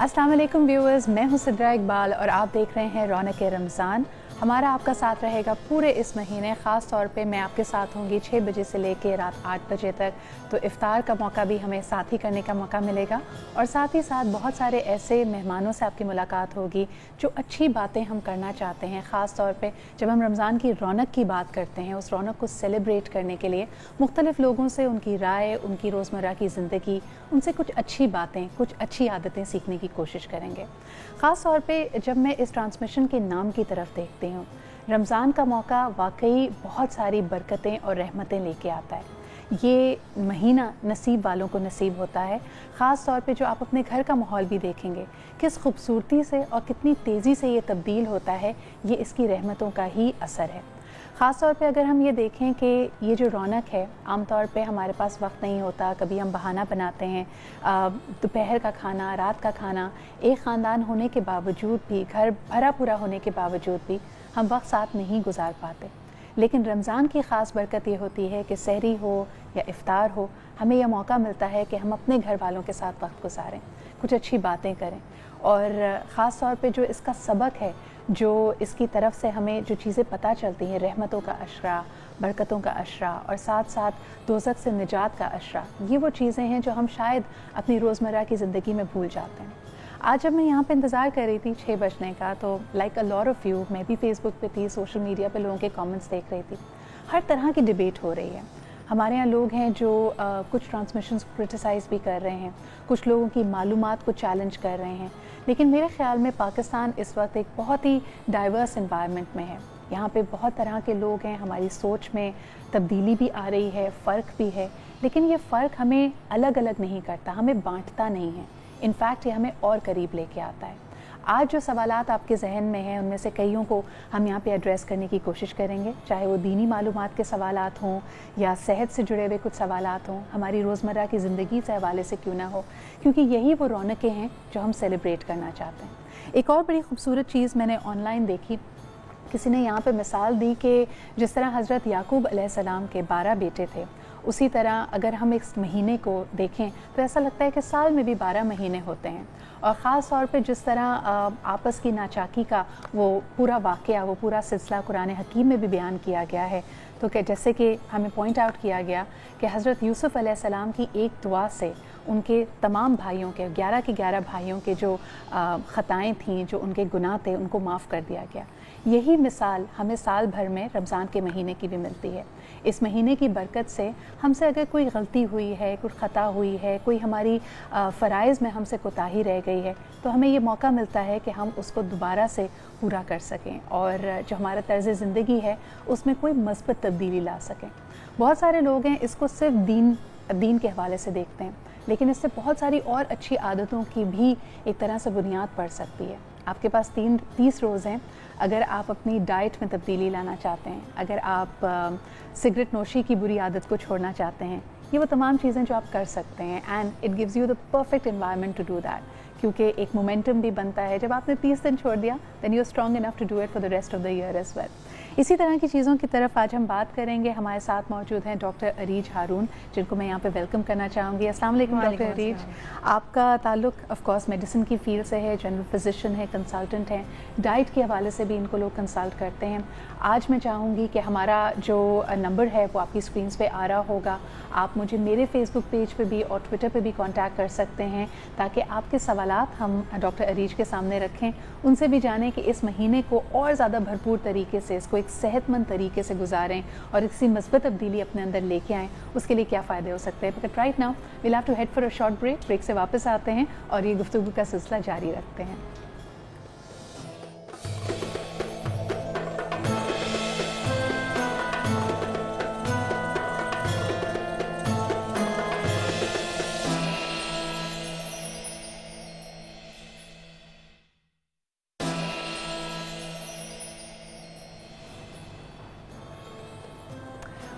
अस्सलाम वालेकुम व्यूअर्स, मैं हूं सिद्रा इकबाल और आप देख रहे हैं रौनक रमज़ान। हमारा आपका साथ रहेगा पूरे इस महीने। ख़ास तौर पे मैं आपके साथ होंगी 6 बजे से लेकर रात 8 बजे तक। तो इफ़्तार का मौका भी हमें साथ ही करने का मौका मिलेगा और साथ ही साथ बहुत सारे ऐसे मेहमानों से आपकी मुलाकात होगी जो अच्छी बातें हम करना चाहते हैं। ख़ास तौर पे जब हम रमज़ान की रौनक की बात करते हैं, उस रौनक को सेलिब्रेट करने के लिए मुख्तलिफ़ लोगों से उनकी राय, उनकी रोज़मर्रा की ज़िंदगी, उनसे कुछ अच्छी बातें, कुछ अच्छी आदतें सीखने की कोशिश करेंगे। ख़ास तौर पे जब मैं इस ट्रांसमिशन के नाम की तरफ देखती हूँ, रमज़ान का मौका वाकई बहुत सारी बरकतें और रहमतें लेके आता है। ये महीना नसीब वालों को नसीब होता है। ख़ास तौर पे जो आप अपने घर का माहौल भी देखेंगे, किस खूबसूरती से और कितनी तेज़ी से ये तब्दील होता है, ये इसकी रहमतों का ही असर है। ख़ास तौर पे अगर हम ये देखें कि ये जो रौनक है, आम तौर पे हमारे पास वक्त नहीं होता, कभी हम बहाना बनाते हैं। दोपहर का खाना, रात का खाना, एक ख़ानदान होने के बावजूद भी, घर भरा पूरा होने के बावजूद भी हम वक्त साथ नहीं गुजार पाते। लेकिन रमज़ान की ख़ास बरकत ये होती है कि सहरी हो या इफ़्तार हो, हमें यह मौका मिलता है कि हम अपने घर वालों के साथ वक्त गुजारें, कुछ अच्छी बातें करें। और ख़ास तौर पे जो इसका सबक है, जो इसकी तरफ से हमें जो चीज़ें पता चलती हैं, रहमतों का अशरा, बरकतों का अशरा और साथ साथ दोज़ख से निजात का अशरा, ये वो चीज़ें हैं जो हम शायद अपनी रोज़मर्रा की ज़िंदगी में भूल जाते हैं। आज जब मैं यहाँ पे इंतज़ार कर रही थी 6 बजने का, तो like a lot of you, मैं भी फेसबुक पे थी, सोशल मीडिया पे लोगों के कमेंट्स देख रही थी। हर तरह की डिबेट हो रही है। हमारे यहाँ लोग हैं जो कुछ ट्रांसमिशंस को क्रिटिसाइज़ भी कर रहे हैं, कुछ लोगों की मालूमात को चैलेंज कर रहे हैं। लेकिन मेरे ख़्याल में पाकिस्तान इस वक्त एक बहुत ही डाइवर्स एनवायरनमेंट में है। यहाँ पे बहुत तरह के लोग हैं, हमारी सोच में तब्दीली भी आ रही है, फ़र्क भी है। लेकिन ये फ़र्क हमें अलग अलग नहीं करता, हमें बांटता नहीं है। इनफैक्ट ये हमें और करीब लेके आता है। आज जो सवालात आपके जहन में हैं, उनमें से कईयों को हम यहाँ पे एड्रेस करने की कोशिश करेंगे, चाहे वो दीनी मालूमात के सवालात हों या सेहत से जुड़े हुए कुछ सवालात हों, हमारी रोज़मर्रा की ज़िंदगी से हवाले से क्यों ना हो, क्योंकि यही वो रौनकें हैं जो हम सेलिब्रेट करना चाहते हैं। एक और बड़ी खूबसूरत चीज़ मैंने ऑनलाइन देखी, किसी ने यहाँ पे मिसाल दी कि जिस तरह हज़रत याकूब अलैहिस्सलाम के 12 बेटे थे, उसी तरह अगर हम इस महीने को देखें तो ऐसा लगता है कि साल में भी 12 महीने होते हैं। और ख़ास तौर पे जिस तरह आपस की नाचाकी का वो पूरा वाक़या, वो पूरा सिलसिला कुरान हकीम में भी बयान किया गया है। तो कि जैसे कि हमें पॉइंट आउट किया गया कि हज़रत यूसुफ़ अलैहिस्सलाम की एक दुआ से उनके तमाम भाइयों के 11 के 11 भाइयों के जो ख़ताएँ थीं, जो उनके गुनाह थे, उनको माफ़ कर दिया गया। यही मिसाल हमें साल भर में रमज़ान के महीने की भी मिलती है। इस महीने की बरकत से हमसे अगर कोई गलती हुई है, कुछ ख़ता हुई है, कोई हमारी फ़राइज़ में हमसे कोताही रह गई है, तो हमें ये मौका मिलता है कि हम उसको दोबारा से पूरा कर सकें और जो हमारा तर्ज़ ज़िंदगी है उसमें कोई मस्बत तब्दीली ला सकें। बहुत सारे लोग हैं इसको सिर्फ दीन के हवाले से देखते हैं, लेकिन इससे बहुत सारी और अच्छी आदतों की भी एक तरह से बुनियाद पड़ सकती है। आपके पास 30 रोज़ हैं। अगर आप अपनी डाइट में तब्दीली लाना चाहते हैं, अगर आप सिगरेट नोशी की बुरी आदत को छोड़ना चाहते हैं, ये वो तमाम चीज़ें जो आप कर सकते हैं and it gives you the perfect environment to do that, क्योंकि एक मोमेंटम भी बनता है। जब आपने 30 दिन छोड़ दिया, then you are strong enough to do it for the rest of the year as well. इसी तरह की चीज़ों की तरफ आज हम बात करेंगे। हमारे साथ मौजूद हैं डॉक्टर अरीज हारून, जिनको मैं यहाँ पे वेलकम करना चाहूँगी। अस्सलाम वालेकुम डॉक्टर अरीज। आपका ताल्लुक ऑफ कोर्स मेडिसिन की फील्ड से है, जनरल फिजिशियन है, कंसल्टेंट हैं, डाइट के हवाले से भी इनको लोग कंसल्ट करते हैं। आज मैं चाहूँगी कि हमारा जो नंबर है वो आपकी स्क्रीन पे आ रहा होगा, आप मुझे मेरे फेसबुक पेज पे भी और ट्विटर पे भी कांटेक्ट कर सकते हैं, ताकि आपके सवालात हम डॉक्टर अरीज के सामने रखें, उनसे भी जानें कि इस महीने को और ज़्यादा भरपूर तरीके से, इसको एक सेहतमंद तरीके से गुजारें और किसी مثبت तब्दीली अपने अंदर लेके आएँ, उसके लिए क्या फ़ायदे हो सकते हैं। But right now will have to head for a short break से वापस आते हैं और ये गुफ्तगू का सिलसिला जारी रखते हैं।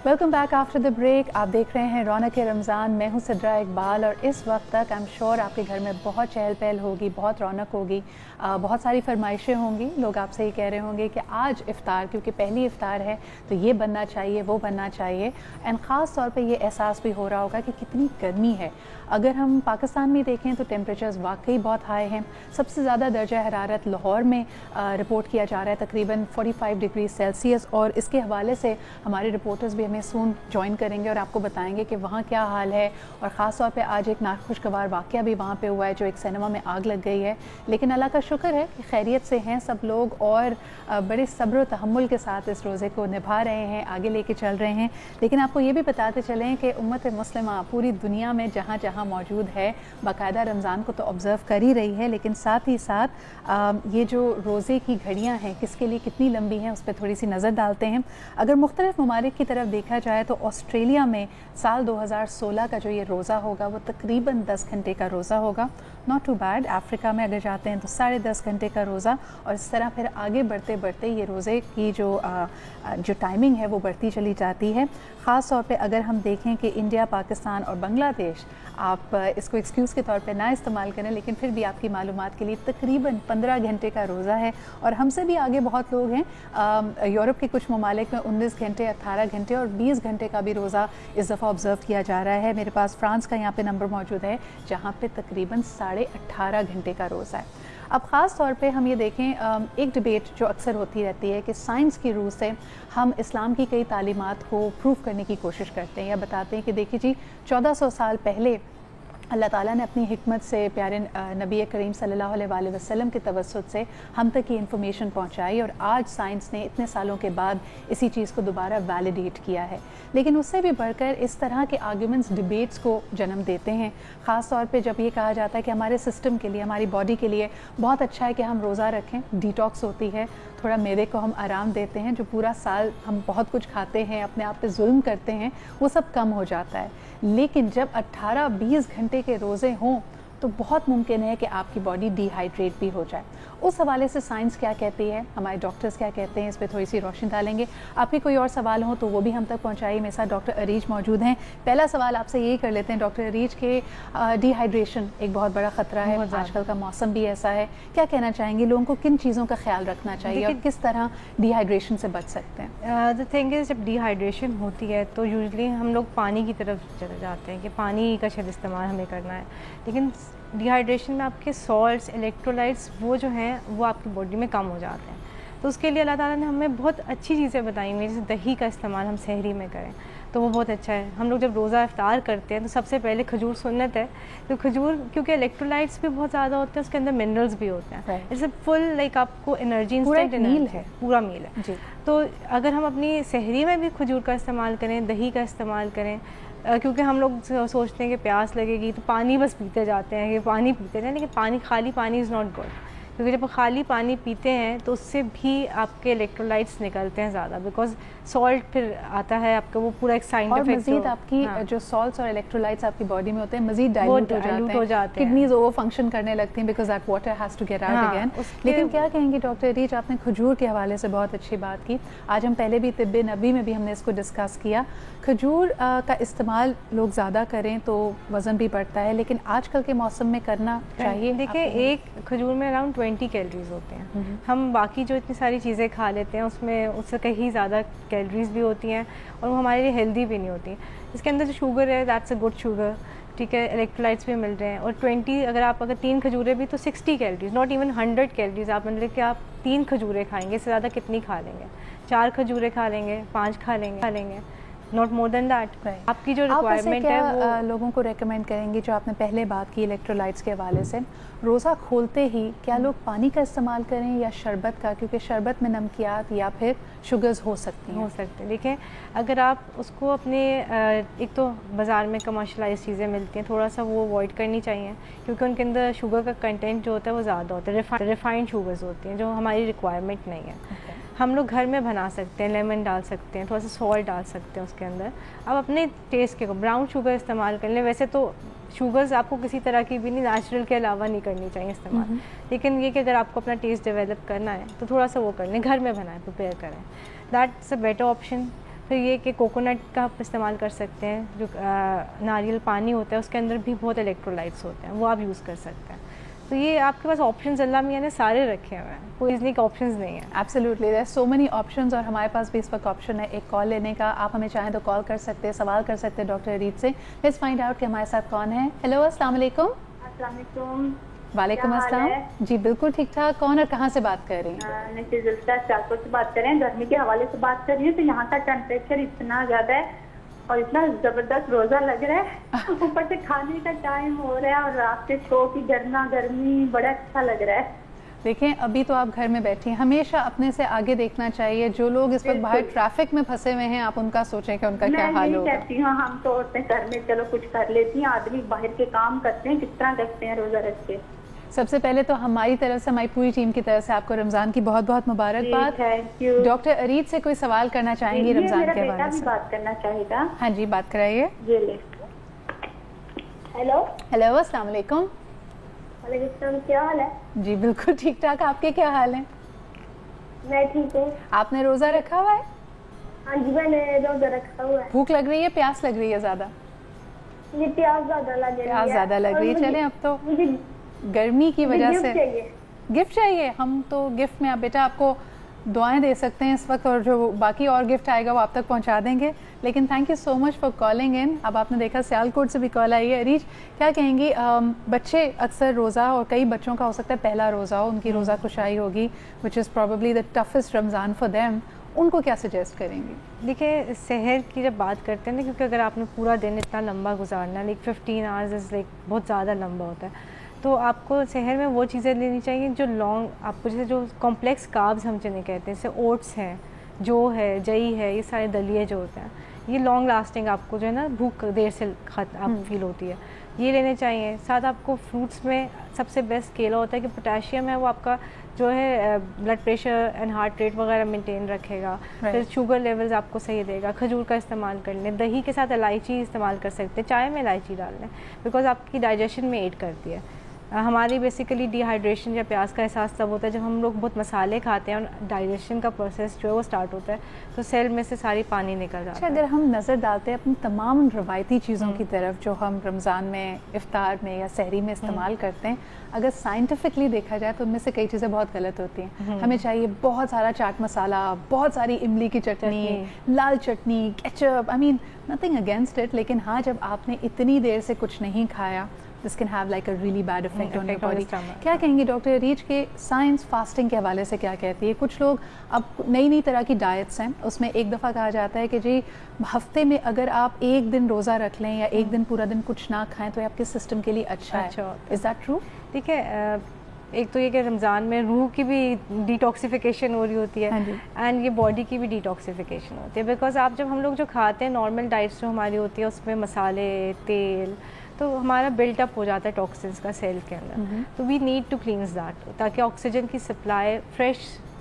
Welcome back after the break. आप देख रहे हैं रौनक रमज़ान। मैं हूं सिद्रा इकबाल और इस वक्त तक आई एम श्योर आपके घर में बहुत चहल पहल होगी, बहुत रौनक होगी, बहुत सारी फरमाइशें होंगी। लोग आपसे ही कह रहे होंगे कि आज इफ़्तार, क्योंकि पहली इफ़्तार है तो ये बनना चाहिए, वो बनना चाहिए। एंड ख़ास तौर पे ये एहसास भी हो रहा होगा कि कितनी गर्मी है। अगर हम पाकिस्तान में देखें तो टेम्परेचर्स वाकई बहुत हाई हैं। सबसे ज़्यादा दर्जा हरारत लाहौर में रिपोर्ट किया जा रहा है, तकरीबन 45 डिग्री सेल्सियस। और इसके हवाले से हमारे रिपोर्टर्स भी हमें सून ज्वाइन करेंगे और आपको बताएंगे कि वहाँ क्या हाल है। और ख़ास तौर पे आज एक नाखुशगवार वाक़या भी वहाँ पे हुआ है, जो एक सिनेमा में आग लग गई है। लेकिन अल्लाह का शुक्र है कि खैरियत से हैं सब लोग और बड़े सब्र और तहम्मुल के साथ इस रोज़े को निभा रहे हैं, आगे लेके चल रहे हैं। लेकिन आपको ये भी बताते चलें कि उम्मत मुस्लिमा पूरी दुनिया में जहाँ जहाँ मौजूद है बाकायदा रमज़ान को तो ऑब्ज़र्व कर ही रही है, लेकिन साथ ही साथ ये जो रोज़े की घड़ियाँ हैं किसके लिए कितनी लंबी हैं उस पर थोड़ी सी नज़र डालते हैं। अगर मुख्तलिफ़ ममालिक की तरफ देखा जाए तो ऑस्ट्रेलिया में साल 2016 का जो ये रोज़ा होगा वो तकरीबन 10 घंटे का रोज़ा होगा। Not to bad. अफ्रीका में अगर जाते हैं तो 10.5 घंटे का रोज़ा। और इस तरह फिर आगे बढ़ते बढ़ते ये रोज़े की जो टाइमिंग है वो बढ़ती चली जाती है। ख़ास तौर पे अगर हम देखें कि इंडिया, पाकिस्तान और बांग्लादेश, आप इसको एक्सक्यूज़ के तौर पे ना इस्तेमाल करें, लेकिन फिर भी आपकी मालूमात के लिए तकरीबन 15 घंटे का रोज़ा है। और हमसे भी आगे बहुत लोग हैं। यूरोप के कुछ ममालिक में 19 घंटे, 18 घंटे और 20 घंटे का भी रोज़ा इस दफ़ा ऑब्ज़र्व किया जा रहा है। मेरे पास फ्रांस का यहाँ पे नंबर मौजूद है जहाँ पे तकरीबन 18.5 घंटे का रोज़ा है। अब ख़ास तौर पे हम ये देखें, एक डिबेट जो अक्सर होती रहती है कि साइंस की रूह से हम इस्लाम की कई तालीमात को प्रूव करने की कोशिश करते हैं या बताते हैं कि देखिए जी 1400 साल पहले अल्लाह ताला ने अपनी हिकमत से प्यारे नबी करीम सल्लल्लाहु अलैहि वसल्लम के तवस्सुत से हम तक ये इन्फॉर्मेशन पहुंचाई और आज साइंस ने इतने सालों के बाद इसी चीज़ को दोबारा वैलिडेट किया है। लेकिन उससे भी बढ़कर इस तरह के आर्ग्यूमेंट्स डिबेट्स को जन्म देते हैं। ख़ास तौर पे जब ये कहा जाता है कि हमारे सिस्टम के लिए, हमारी बॉडी के लिए बहुत अच्छा है कि हम रोज़ा रखें, डिटॉक्स होती है, थोड़ा मेदे को हम आराम देते हैं। जो पूरा साल हम बहुत कुछ खाते हैं, अपने आप पे जुल्म करते हैं, वो सब कम हो जाता है। लेकिन जब 18-20 घंटे के रोज़े हों तो बहुत मुमकिन है कि आपकी बॉडी डिहाइड्रेट भी हो जाए। उस हवाले से साइंस क्या कहती है, हमारे डॉक्टर्स क्या कहते हैं, इस पर थोड़ी सी रोशनी डालेंगे। आपके कोई और सवाल हो तो वो भी हम तक पहुंचाइए। मेरे साथ डॉक्टर अरीज मौजूद हैं। पहला सवाल आपसे यही कर लेते हैं डॉक्टर अरीज के, डिहाइड्रेशन एक बहुत बड़ा ख़तरा है, आजकल का मौसम भी ऐसा है, क्या कहना चाहेंगे लोगों को किन चीज़ों का ख्याल रखना चाहिए और किस तरह डिहाइड्रेशन से बच सकते हैं? द थिंग इज़, जब डिहाइड्रेशन होती है तो यूजुअली हम लोग पानी की तरफ चले जाते हैं कि पानी का शायद इस्तेमाल हमें करना है। लेकिन डिहाइड्रेशन में आपके सॉल्ट्स, इलेक्ट्रोलाइट्स वो जो हैं वो आपकी बॉडी में कम हो जाते हैं। तो उसके लिए अल्लाह ताला ने हमें बहुत अच्छी चीज़ें बताई हुई हैं, जैसे दही का इस्तेमाल हम सहरी में करें तो वो बहुत अच्छा है। हम लोग जब रोज़ा इफ्तार करते हैं तो सबसे पहले खजूर सुन्नत है। तो खजूर क्योंकि इलेक्ट्रोलाइट्स भी बहुत ज़्यादा होते हैं, उसके अंदर मिनरल्स भी होते हैं, इट्स फुल लाइक आपको एनर्जी, इंस्टेंट मील है, पूरा मील है जी। तो अगर हम अपनी सहरी में भी खजूर का इस्तेमाल करें, दही का इस्तेमाल करें, क्योंकि हम लोग सोचते हैं कि प्यास लगेगी तो पानी बस पीते जाते हैं कि पानी पीते हैं, लेकिन खाली पानी इज़ नॉट गुड। क्योंकि जब खाली पानी पीते हैं तो उससे भी आपके इलेक्ट्रोलाइट्स निकलते हैं ज़्यादा, बिकॉज सॉल्ट फिर आता है आपका, वो पूरा एक साइड इफेक्ट। मज़ीद आपकी जो सॉल्ट्स और इलेक्ट्रोलाइट्स आपकी बॉडी में होते हैं मज़ीद डाइल्यूट हो जाते हैं, किडनीज ओवर फंक्शन करने लगती हैं because that water has to get out again. लेकिन क्या कहेंगे डॉक्टर रीच, आपने खजूर के हवाले से बहुत अच्छी बात की। आज हम पहले भी तिब्बे नबी में भी हमने इसको डिस्कस किया। खजूर का इस्तेमाल लोग ज़्यादा करें तो वज़न भी बढ़ता है, लेकिन आजकल के मौसम में करना चाहिए? देखिए, एक खजूर में अराउंड 20 कैलोरीज होते हैं। हम बाकी जो इतनी सारी चीज़ें खा लेते हैं उसमें उससे कहीं ज़्यादा कैलोरीज भी होती हैं और वो हमारे लिए हेल्दी भी नहीं होती। इसके अंदर जो शुगर है दैट्स अ गुड शुगर, ठीक है, इलेक्ट्रोलाइट्स भी मिल रहे हैं। और 20 अगर 3 खजूरें भी तो 60 कैलोरीज, नॉट इवन 100 कैलोरीज। आप मतलब कि आप 3 खजूरें खाएंगे, इससे ज़्यादा कितनी खा लेंगे? 4 खजूरें खा लेंगे, 5 खा लेंगे, नॉट मोर देन दैट। आपकी जो रिक्वायरमेंट है वो लोगों को रेकमेंड करेंगे। जो आपने पहले बात की इलेक्ट्रोलाइट्स के हवाले से, रोज़ा खोलते ही क्या लोग पानी का इस्तेमाल करें या शरबत का, क्योंकि शरबत में नमकियात या फिर शुगर्स हो सकती हैं? देखिए, अगर आप उसको अपने एक तो बाज़ार में कमर्शलाइज चीज़ें मिलती हैं, थोड़ा सा वो अवॉइड करनी चाहिए क्योंकि उनके अंदर शुगर का कंटेंट जो होता है वो ज़्यादा होता है, रिफाइंड शुगर्स होती हैं जो हमारी रिक्वायरमेंट नहीं है। हम लोग घर में बना सकते हैं, लेमन डाल सकते हैं, थोड़ा सा सॉल्ट डाल सकते हैं उसके अंदर। आप अपने टेस्ट के ब्राउन शुगर इस्तेमाल कर लें। वैसे तो शुगर्स आपको किसी तरह की भी नहीं, नेचुरल के अलावा नहीं करनी चाहिए इस्तेमाल, लेकिन ये कि अगर आपको अपना टेस्ट डेवलप करना है तो थोड़ा सा वो कर लें, घर में बनाएं, प्रिपेयर करें, दैट्स अ बेटर ऑप्शन। پھر یہ کہ کوکونٹ کا آپ استعمال کر سکتے ہیں, جو ناریل پانی ہوتا ہے اس کے اندر بھی بہت الیکٹرولائٹس ہوتے ہیں, وہ آپ یوز کر سکتے ہیں. تو یہ آپ کے پاس آپشنز اللہ میاں نے سارے رکھے ہوئے ہیں, کوئی ایزلی کا آپشنز نہیں ہیں. ایبسلیوٹلی دیر سو مینی آپشنز, اور ہمارے پاس بھی اس وقت آپشن ہے ایک کال لینے کا. آپ ہمیں چاہیں تو کال کر سکتے ہیں, سوال کر سکتے ہیں ڈاکٹر ارید سے. لیٹس فائنڈ آؤٹ کہ ہمارے ساتھ کون ہے. ہیلو, السلام علیکم. السلام علیکم. وعلیکم السلام. جی بالکل ٹھیک ٹھاک. کون اور کہاں سے بات کر رہی ہیں؟ میں سیالکوٹ سے بات کر رہے ہیں. گرمی کے حوالے سے بات کر رہی ہوں. تو یہاں کا ٹیمپریچر اتنا زیادہ ہے اور اتنا زبردست روزہ لگ رہا ہے, اوپر سے کھانے کا ٹائم ہو رہا ہے اور رات کے شو کی گرمی, بڑا اچھا لگ رہا ہے. دیکھیں ابھی تو آپ گھر میں بیٹھی ہیں, ہمیشہ اپنے سے آگے دیکھنا چاہیے. جو لوگ اس وقت باہر ٹریفک میں پھنسے ہوئے ہیں, آپ ان کا سوچیں کہ ان کا کیا حال ہوگا. میں کہتی ہوں ہم تو عورتیں گھر میں چلو کچھ کر لیتی ہیں, آدمی باہر کے کام کرتے ہیں, کس طرح کرتے ہیں روزہ رکھ کے. سب سے پہلے تو ہماری طرف سے, ہماری پوری ٹیم کی طرف سے آپ کو رمضان کی بہت بہت مبارکباد. ڈاکٹر ارید سے کوئی سوال کرنا چاہیں گی رمضان کے حوالے سے؟ بات کرنا چاہے گا. ہاں جی, بات کرائیے. ہیلو. ہیلو, السلام علیکم. وعلیکم السلام, کیا حال ہے؟ جی بالکل ٹھیک ٹھاک. آپ کے کیا حال ہیں؟ میں ٹھیک ہوں. آپ نے روزہ رکھا ہوا ہے؟ ہاں جی, میں نے روزہ رکھا ہوا ہے. بھوک لگ رہی ہے, پیاس لگ رہی ہے زیادہ؟ یہ پیاس زیادہ لگ رہی ہے. پیاس زیادہ لگ رہی ہے. چلیں, اب تو گرمی کی وجہ سے گفٹ چاہیے. ہم تو گفٹ میں بیٹا آپ کو دعائیں دے سکتے ہیں اس وقت, اور جو باقی اور گفٹ آئے گا وہ آپ تک پہنچا دیں گے. لیکن thank you so much for calling in. اب آپ نے دیکھا سیالکوٹ سے بھی کال آئی ہے. اریج, کیا کہیں گی؟ بچے اکثر روزہ, اور کئی بچوں کا ہو سکتا ہے پہلا روزہ ہو, ان کی روزہ کشائی ہوگی, which is probably the first Ramzan for them. ان کو کیا سجیسٹ کریں گی؟ دیکھیں, سحر کی جب بات کرتے ہیں نا, کیونکہ اگر آپ نے پورا دن اتنا لمبا گزارنا ہے, لائک 15 آورز از لائک بہت زیادہ لمبا ہوتا ہے, تو آپ کو سحر میں وہ چیزیں لینی چاہیے جو لانگ, آپ کو جیسے جو کمپلیکس کاربز ہم جنہیں کہتے ہیں, جیسے اوٹس ہیں, جو ہے, جئی ہے, یہ سارے دلیے جو ہوتے ہیں, یہ لانگ لاسٹنگ آپ کو جو ہے نا بھوک دیر سے آپ فیل ہوتی ہے, یہ لینے چاہیے. ساتھ آپ کو فروٹس میں سب سے بیسٹ کیلا ہوتا ہے کہ پوٹاشیم ہے, وہ آپ کا جو ہے blood pressure and heart rate وغیرہ مینٹین رکھے گا. پھر شوگر لیولز آپ کو صحیح دے گا. کھجور کا استعمال کر لیں. دہی کے ساتھ الائچی استعمال کر سکتے ہیں, چائے میں الائچی ڈال لیں, بیکاز آپ کی ڈائجیشن میں ایڈ کرتی ہے. ہماری بیسیکلی ڈی ہائیڈریشن یا پیاس کا احساس تب ہوتا ہے جب ہم لوگ بہت مسالے کھاتے ہیں اور ڈائجیشن کا پروسیس جو ہے وہ اسٹارٹ ہوتا ہے, تو سیل میں سے ساری پانی نکل جاتا ہے. اگر ہم نظر ڈالتے ہیں اپنی تمام روایتی چیزوں کی طرف جو ہم رمضان میں, افطار میں یا سحری میں استعمال کرتے ہیں, اگر سائنٹیفکلی دیکھا جائے تو ان میں سے کئی چیزیں بہت غلط ہوتی ہیں. ہمیں چاہیے بہت سارا چاٹ مسالہ, بہت ساری املی کی چٹنی, لال چٹنی, ketchup, I mean nothing against it, لیکن ہاں جب آپ نے اتنی دیر سے کچھ نہیں کھایا, this can have like a really bad effect on your body. کیا کہیں گے ڈاکٹر ریچ کے سائنس فاسٹنگ کے حوالے سے کیا کہتی ہے؟ کچھ لوگ اب نئی طرح کی ڈائٹس ہیں, اس میں ایک دفعہ کہا جاتا ہے کہ جی ہفتے میں اگر آپ ایک دن روزہ رکھ لیں یا ایک دن پورا دن کچھ نہ کھائیں تو آپ کے سسٹم کے لیے اچھا ہے. Is that true? ٹھیک ہے, ایک تو یہ کہ رمضان میں روح کی بھی ڈیٹاکسیفیکیشن ہو رہی ہوتی ہے, اینڈ یہ باڈی کی بھی ڈیٹاکسیفیکیشن ہوتی ہے, بیکاز آپ جب ہم لوگ جو کھاتے ہیں نارمل ڈائٹس جو ہماری ہوتی ہے اس میں مسالے, تیل, تو ہمارا بلٹ اپ ہو جاتا ہے ٹاکسنس کا سیل کے اندر. تو we need to cleanse that, تاکہ آکسیجن کی سپلائی, فریش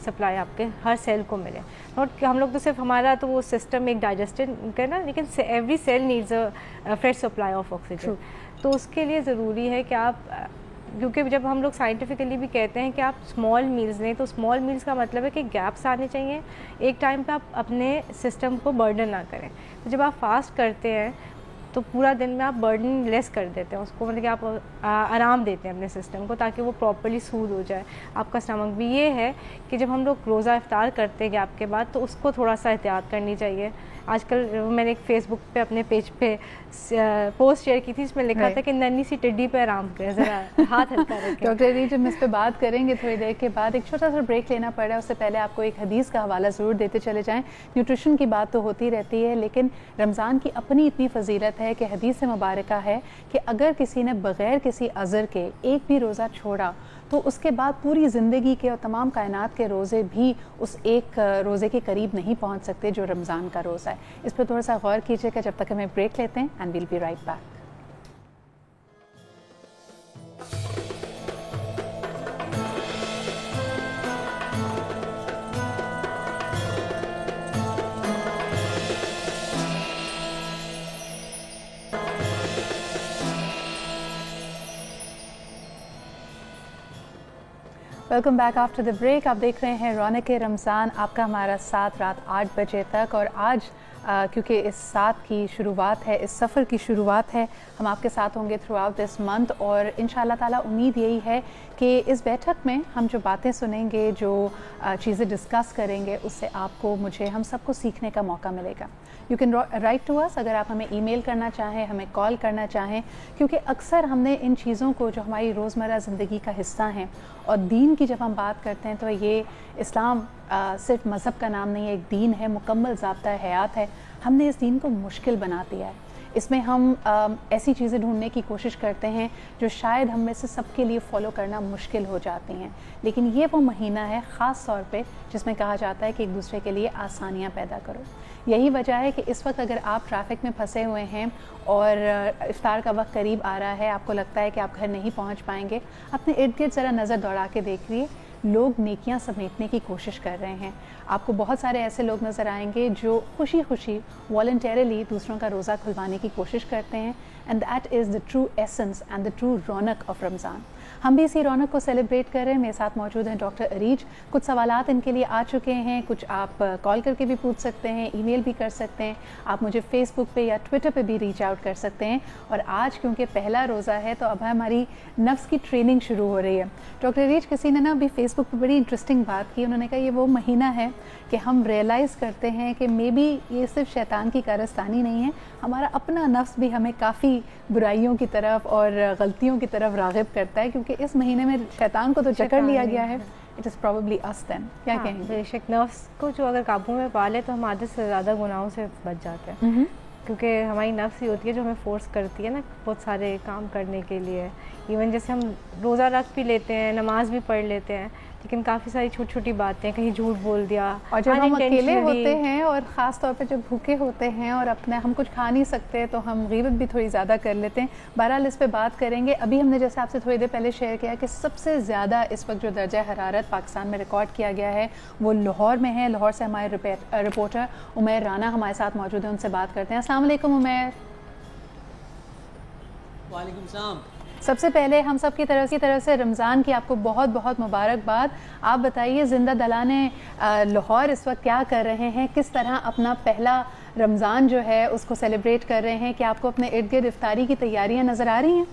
سپلائی آپ کے ہر سیل کو ملے. نوٹ کہ ہم لوگ تو صرف ہمارا تو وہ سسٹم ایک ڈائجسٹن کرنا, لیکن every cell needs a fresh supply of oxygen. تو اس کے لیے ضروری ہے کہ آپ, کیونکہ جب ہم لوگ سائنٹیفکلی بھی کہتے ہیں کہ آپ اسمال میلز لیں, تو اسمال میلز کا مطلب ہے کہ گیپس آنے چاہیے, ایک ٹائم پہ آپ اپنے سسٹم کو برڈن نہ کریں. تو جب آپ فاسٹ کرتے ہیں تو پورا دن میں آپ برڈن لیس کر دیتے ہیں اس کو, مطلب کہ آپ آرام دیتے ہیں اپنے سسٹم کو تاکہ وہ پراپرلی سود ہو جائے. آپ کا اسٹمک بھی یہ ہے کہ جب ہم لوگ روزہ افطار کرتے ہیں گیپ کے بعد, تو اس کو تھوڑا سا احتیاط کرنی چاہیے. آج کل میں نے ایک فیس بک پہ اپنے پیج پہ پوسٹ شیئر کی تھی, اس میں لکھا تھا کہ ننھی سی ٹڈی پہ آرام کریں, ذرا ہاتھ ہلکا رکھیں. ڈاکٹر ریچ ہم اس پہ بات کریں گے تھوڑی دیر کے بعد, ایک چھوٹا سا بریک لینا پڑ رہا ہے. اس سے پہلے آپ کو ایک حدیث کا حوالہ ضرور دیتے چلے جائیں. نیوٹریشن کی بات تو ہوتی رہتی ہے, لیکن رمضان کی اپنی اتنی فضیلت ہے کہ حدیث مبارکہ ہے کہ اگر کسی نے بغیر کسی عذر کے ایک بھی روزہ چھوڑا تو اس کے بعد پوری زندگی کے اور تمام کائنات کے روزے بھی اس ایک روزے کے قریب نہیں پہنچ سکتے جو رمضان کا روزہ ہے. اس پہ تھوڑا سا غور کیجیے گا جب تک ہمیں بریک لیتے ہیں, and we'll be right back. Welcome back after the break. आप देख रहे हैं रौनक रमज़ान, आपका हमारा साथ रात 8 बजे तक। और आज क्योंकि इस साथ की शुरुआत है, इस सफ़र की शुरुआत है, हम आपके साथ होंगे थ्रू आउट दिस मंथ। और इंशाल्लाह ताला उम्मीद यही है कि इस बैठक में हम जो बातें सुनेंगे, जो चीज़ें डिस्कस करेंगे, उससे आपको, मुझे, हम सबको सीखने का मौका मिलेगा। You can write to us, अगर आप हमें ईमेल करना चाहें, हमें कॉल करना चाहें, क्योंकि अक्सर हमने इन चीज़ों को जो हमारी रोज़मर्रा ज़िंदगी का हिस्सा हैं, और दीन की जब हम बात करते हैं तो ये इस्लाम सिर्फ मज़हब का नाम नहीं है, एक दीन है, मुकम्मल ज़ाब्ता हयात है। हमने इस दीन को मुश्किल बना दिया है। इसमें हम ऐसी चीज़ें ढूंढने की कोशिश करते हैं जो शायद हम में से सबके लिए फ़ॉलो करना मुश्किल हो जाती हैं। लेकिन ये वो महीना है ख़ास तौर पे जिसमें कहा जाता है कि एक दूसरे के लिए आसानियाँ पैदा करो। यही वजह है कि इस वक्त अगर आप ट्रैफिक में फंसे हुए हैं और इफ्तार का वक्त करीब आ रहा है, आपको लगता है कि आप घर नहीं पहुंच पाएंगे, अपने इर्द गिर्द ज़रा नज़र दौड़ा के देखिए, लोग नेकियां समेटने की कोशिश कर रहे हैं। आपको बहुत सारे ऐसे लोग नज़र आएंगे जो खुशी खुशी वॉलंटरली दूसरों का रोज़ा खुलवाने की कोशिश करते हैं। And that is the true essence and the true Raunak of Ramzan. हम भी इसी रौनक को सेलिब्रेट कर रहे हैं। मेरे साथ मौजूद हैं डॉक्टर अरीज। कुछ सवालात इनके लिए आ चुके हैं, कुछ आप कॉल करके भी पूछ सकते हैं, ईमेल भी कर सकते हैं, आप मुझे फेसबुक पे या ट्विटर पे भी रीच आउट कर सकते हैं। और आज क्योंकि पहला रोज़ा है तो अब हमारी नफ्स की ट्रेनिंग शुरू हो रही है। डॉक्टर अरीज, किसी ने ना अभी फेसबुक पर बड़ी इंटरेस्टिंग बात की। उन्होंने कहा ये वो महीना है कि हम रियलाइज़ करते हैं कि मे बी ये सिर्फ शैतान की कारस्तानी नहीं है, हमारा अपना नफ्स भी हमें काफ़ी बुराइयों की तरफ और गलतियों की तरफ राग़िब करता है, क्योंकि इस महीने में शैतान को तो जकड़ लिया गया है। It is probably us then. क्या कहेंगे? बेशक नफ्स को जो अगर काबू में पा ले तो हम आधे से ज़्यादा गुनाहों से बच जाते हैं, क्योंकि हमारी नफ्स ही होती है जो हमें फोर्स करती है ना बहुत सारे काम करने के लिए। इवन जैसे हम रोज़ा रख भी लेते हैं, नमाज भी पढ़ लेते हैं, लेकिन काफ़ी सारी छोटी छोटी बातें, कहीं झूठ बोल दिया, और जब हम अकेले होते हैं और ख़ास तौर पे जब भूखे होते हैं और अपने हम कुछ खा नहीं सकते तो हम ग़ीबत भी थोड़ी ज़्यादा कर लेते हैं। बहरहाल इस पे बात करेंगे। अभी हमने जैसे आपसे थोड़ी देर पहले शेयर किया कि सबसे ज़्यादा इस वक्त जो दर्जा हरारत पाकिस्तान में रिकॉर्ड किया गया है वो लाहौर में है। लाहौर से हमारे रिपोर्टर उमैर राना हमारे साथ मौजूद हैं, उनसे बात करते हैं। अस्सलाम वालेकुम उमैर। वालेकुम सलाम। सबसे पहले हम सब की तरफ से रमज़ान की आपको बहुत बहुत मुबारकबाद। आप बताइए, ज़िंदा दलाने लाहौर इस वक्त क्या कर रहे हैं, किस तरह अपना पहला रमज़ान जो है उसको सेलिब्रेट कर रहे हैं? कि आपको अपने इर्द गिर्द इफ्तारी की तैयारियां नज़र आ रही हैं?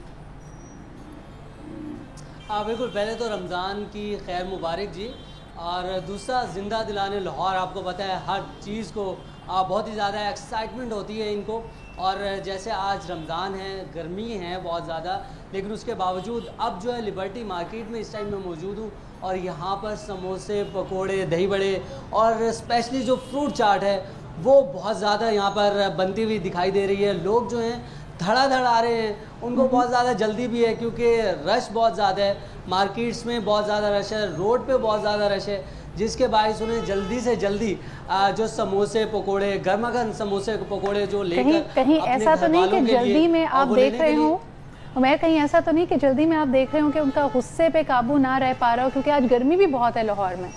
हाँ बिल्कुल, पहले तो रमज़ान की खैर मुबारक जी, और दूसरा ज़िंदा दिलाने लाहौर, आपको पता है हर चीज़ को बहुत ही ज़्यादा एक्साइटमेंट होती है इनको। और जैसे आज रमज़ान है, गर्मी है बहुत ज़्यादा, लेकिन उसके बावजूद अब जो है लिबर्टी मार्केट में इस टाइम मैं मौजूद हूँ, और यहाँ पर समोसे, पकोड़े, दही बड़े और स्पेशली जो फ्रूट चाट है वो बहुत ज़्यादा यहाँ पर बनती हुई दिखाई दे रही है। लोग जो हैं धड़ाधड़ आ रहे हैं, उनको बहुत ज़्यादा जल्दी भी है क्योंकि रश बहुत ज़्यादा है, मार्केट्स में बहुत ज़्यादा रश है, रोड पे बहुत ज़्यादा रश है, जिसके बायस उन्हें जल्दी से जल्दी जो समोसे पकोड़े, गर्मा गर्म समोसे पकोड़े जो लेकर कहीं ऐसा तो नहीं कि जल्दी में आप देख रहे हो उमैर, कहीं ऐसा तो नहीं कि जल्दी में आप देख रहे हो कि उनका गुस्से पे काबू ना रह पा रहा हो, क्योंकि आज गर्मी भी बहुत है लाहौर में।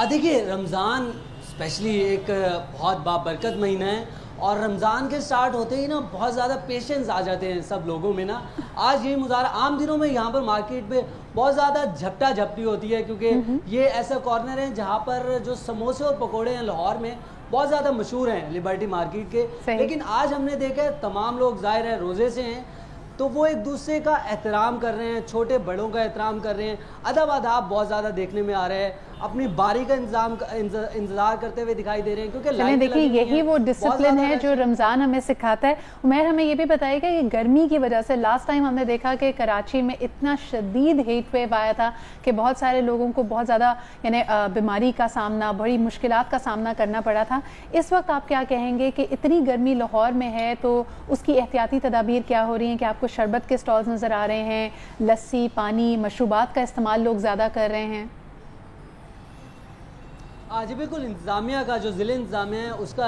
देखिए रमज़ान स्पेशली एक बहुत बाबरकत महीना है, और रमज़ान के स्टार्ट होते ही ना बहुत ज़्यादा पेशेंस आ जाते हैं सब लोगों में ना। आज यही मुजाहरा, आम दिनों में यहाँ पर मार्केट पे बहुत ज़्यादा झपटा झपटी होती है, क्योंकि ये ऐसा कॉर्नर है जहाँ पर जो समोसे और पकोड़े हैं लाहौर में बहुत ज़्यादा मशहूर हैं लिबर्टी मार्केट के। लेकिन आज हमने देखा है तमाम लोग ज़ाहिर है रोज़े से हैं, तो वो एक दूसरे का एहतराम कर रहे हैं, छोटे बड़ों का एहतराम कर रहे हैं, अदब आदाब बहुत ज़्यादा देखने में आ रहे हैं, अपनी बारी का इंतज़ार करते हुए दिखाई दे रहे हैं, क्योंकि देखिए यही वो डिसिप्लिन है जो रमज़ान हमें सिखाता है। उमैर, हमें ये भी बताइएगा कि गर्मी की वजह से लास्ट टाइम हमने देखा कि कराची में इतना शदीद हीट वेव आया था कि बहुत सारे लोगों को बहुत ज़्यादा यानी बीमारी का सामना, बड़ी मुश्किलात का सामना करना पड़ा था। इस वक्त आप क्या कहेंगे कि इतनी गर्मी लाहौर में है तो उसकी एहतियाती तदाबीर क्या हो रही हैं? कि आपको शरबत के स्टॉल्स नज़र आ रहे हैं, लस्सी, पानी, मशरूबात का इस्तेमाल लोग ज़्यादा कर रहे हैं? जी बिल्कुल, इंतज़ामिया का जो ज़िले इंतज़ामिया है उसका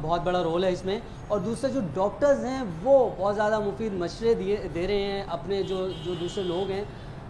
बहुत बड़ा रोल है इसमें, और दूसरे जो डॉक्टर्स हैं वो बहुत ज़्यादा मुफीद मशवरे दे रहे हैं अपने जो दूसरे लोग हैं।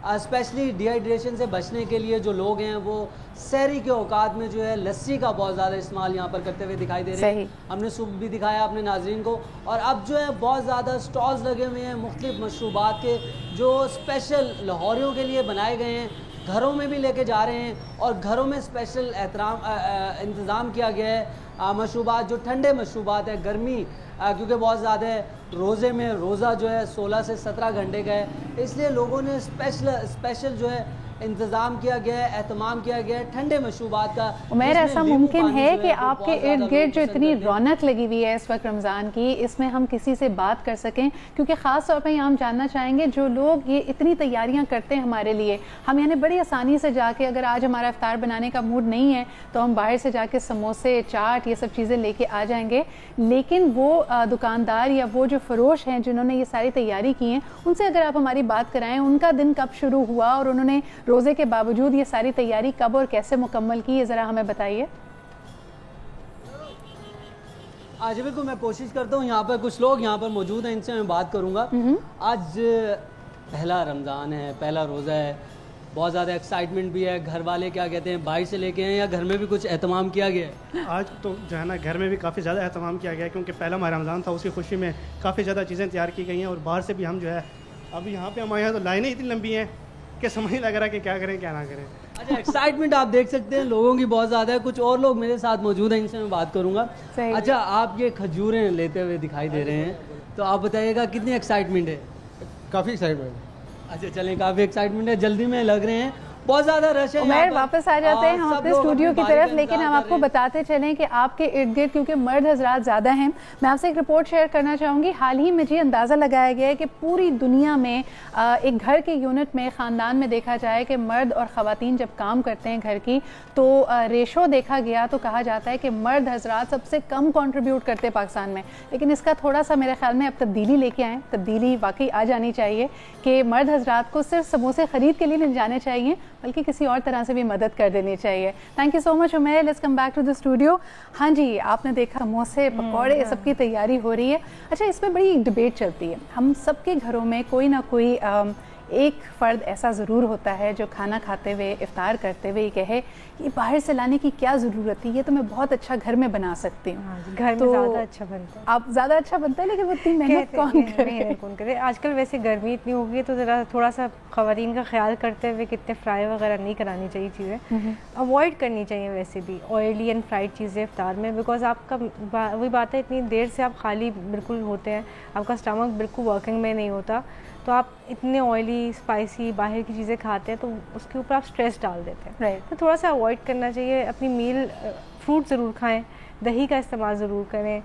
اسپیشلی ڈی ہائیڈریشن سے بچنے کے لیے جو لوگ ہیں وہ سحری کے اوقات میں جو ہے لسی کا بہت زیادہ استعمال یہاں پر کرتے ہوئے دکھائی دے رہے ہیں. ہم نے صبح بھی دکھایا اپنے ناظرین کو, اور اب جو ہے بہت زیادہ سٹالز لگے ہوئے ہیں مختلف مشروبات کے جو اسپیشل لاہوریوں کے لیے بنائے گئے ہیں, گھروں میں بھی لے کے جا رہے ہیں, اور گھروں میں اسپیشل انتظام کیا گیا ہے مشروبات جو ٹھنڈے مشروبات ہیں. گرمی کیونکہ بہت زیادہ ہے, روزے میں روزہ جو ہے 16 سے 17 گھنٹے کا ہے, اس لیے لوگوں نے اسپیشل جو ہے انتظام کیا گیا ہے, اہتمام کیا گیا ہے ٹھنڈے مشروبات کا. عمیر ایسا ممکن ہے کہ آپ کے ارد گرد جو اتنی رونق لگی ہوئی ہے اس وقت رمضان کی, اس میں ہم کسی سے بات کر سکیں, کیونکہ خاص طور پہ ہم جاننا چاہیں گے جو لوگ یہ اتنی تیاریاں کرتے ہیں ہمارے لیے, ہم یعنی بڑی آسانی سے جا کے, اگر آج ہمارا افطار بنانے کا موڈ نہیں ہے تو ہم باہر سے جا کے سموسے, چاٹ, یہ سب چیزیں لے کے آ جائیں گے, لیکن وہ دکاندار یا وہ جو فروش ہیں جنہوں نے یہ ساری تیاری کی ہیں, ان سے اگر آپ ہماری بات کرائیں ان کا دن کب شروع ہوا اور انہوں نے روزے کے باوجود یہ ساری تیاری کب اور کیسے مکمل کی, یہ ذرا ہمیں بتائیے. آج بالکل میں کوشش کرتا ہوں, یہاں پر کچھ لوگ یہاں پر موجود ہیں, ان سے میں بات کروں گا. آج پہلا رمضان ہے, پہلا روزہ ہے, بہت زیادہ ایکسائٹمنٹ بھی ہے. گھر والے کیا کہتے ہیں, باہر سے لے کے ہیں یا گھر میں بھی کچھ اہتمام کیا گیا ہے؟ آج تو جو ہے نا گھر میں بھی کافی زیادہ اہتمام کیا گیا ہے, کیونکہ پہلا ماہ رمضان تھا, اس کی خوشی میں کافی زیادہ چیزیں تیار کی گئی ہیں, اور باہر سے بھی ہم جو ہے اب یہاں پہ ہمارے یہاں تو لائنیں اتنی لمبی ہیں کہ سمجھ نہیں لگ رہا کہ کیا کریں کیا نہ کریں. اچھا, ایکسائٹمنٹ آپ دیکھ سکتے ہیں لوگوں کی بہت زیادہ ہے. کچھ اور لوگ میرے ساتھ موجود ہیں, ان سے میں بات کروں گا. اچھا, آپ یہ کھجوریں لیتے ہوئے دکھائی دے رہے ہیں, تو آپ بتائیے گا کتنی ایکسائٹمنٹ ہے؟ کافی ایکسائٹمنٹ. اچھا چلیں, کافی ایکسائٹمنٹ ہے, جلدی میں لگ رہے ہیں, بہت زیادہ رش ہے. عمیر واپس آ جاتے ہیں ہم اپنے اسٹوڈیو کی طرف, لیکن ہم آپ کو بتاتے چلیں کہ آپ کے ارد گرد کیونکہ مرد حضرات زیادہ ہیں, میں آپ سے ایک رپورٹ شیئر کرنا چاہوں گی. حال ہی میں جی اندازہ لگایا گیا ہے کہ پوری دنیا میں ایک گھر کے یونٹ میں, خاندان میں دیکھا جائے کہ مرد اور خواتین جب کام کرتے ہیں گھر کی, تو ریشو دیکھا گیا تو کہا جاتا ہے کہ مرد حضرات سب سے کم کنٹریبیوٹ کرتے ہیں پاکستان میں. لیکن اس کا تھوڑا سا میرے خیال میں اب تبدیلی لے کے آئیں, تبدیلی واقعی آ جانی چاہیے کہ مرد حضرات کو صرف سموسے خرید کے لیے نہیں جانے چاہیے, بلکہ کسی اور طرح سے بھی مدد کر دینی چاہیے. Thank you so much Umair. Let's come back to the studio. ہاں جی, آپ نے دیکھا سموسے, پکوڑے, سب کی تیاری ہو رہی ہے. اچھا, اس میں بڑی ڈبیٹ چلتی ہے. ہم سب کے گھروں میں کوئی نہ کوئی ایک فرد ایسا ضرور ہوتا ہے جو کھانا کھاتے ہوئے, افطار کرتے ہوئے یہ کہے یہ باہر سے لانے کی کیا ضرورت تھی, یہ تو میں بہت اچھا گھر میں بنا سکتی ہوں. گھر میں زیادہ اچھا بنتا ہے. آپ زیادہ اچھا بنتا ہے, لیکن وہ اتنی محنت کون کرے. آج کل ویسے گرمی اتنی ہو گئی ہے تو ذرا تھوڑا سا خواتین کا خیال کرتے ہوئے کتنے فرائی وغیرہ نہیں کرانی چاہیے, چیزیں اوائڈ کرنی چاہیے ویسے بھی آئلی اینڈ فرائڈ چیزیں افطار میں, بیکاز آپ کا وہی بات ہے اتنی دیر سے آپ خالی بالکل ہوتے ہیں, آپ کا اسٹمک بالکل ورکنگ میں نہیں ہوتا, تو آپ اتنے آئلی اسپائسی باہر کی چیزیں کھاتے ہیں تو اس کے اوپر آپ اسٹریس ڈال دیتے ہیں. تو تھوڑا سا اوائڈ کرنا چاہیے. اپنی میل فروٹ ضرور کھائیں, دہی کا استعمال ضرور کریں,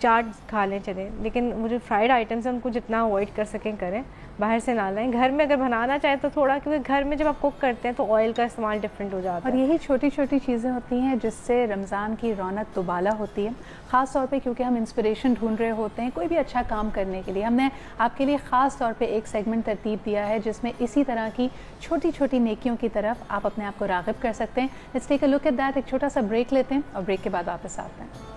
چاٹ کھا لیں چلیں, لیکن وہ جو فرائڈ آئٹمس ہیں ان کو جتنا اوائڈ کر سکیں کریں, باہر سے نہ لائیں. گھر میں اگر بنانا چاہیں تو تھوڑا, کیونکہ گھر میں جب آپ کوک کرتے ہیں تو آئل کا استعمال ڈفرینٹ ہو جاتا ہے, اور یہی چھوٹی چھوٹی چیزیں ہوتی ہیں جس سے رمضان کی رونق دوبالا ہوتی ہے. خاص طور پہ کیونکہ ہم انسپریشن ڈھونڈ رہے ہوتے ہیں کوئی بھی اچھا کام کرنے کے لیے. ہم نے آپ کے لیے خاص طور پہ ایک سیگمنٹ ترتیب دیا ہے جس میں اسی طرح کی چھوٹی چھوٹی نیکیوں کی طرف آپ اپنے آپ کو راغب کر سکتے ہیں. Let's take a look at that. ایک چھوٹا سا بریک لیتے ہیں اور بریک کے بعد واپس آتے ہیں.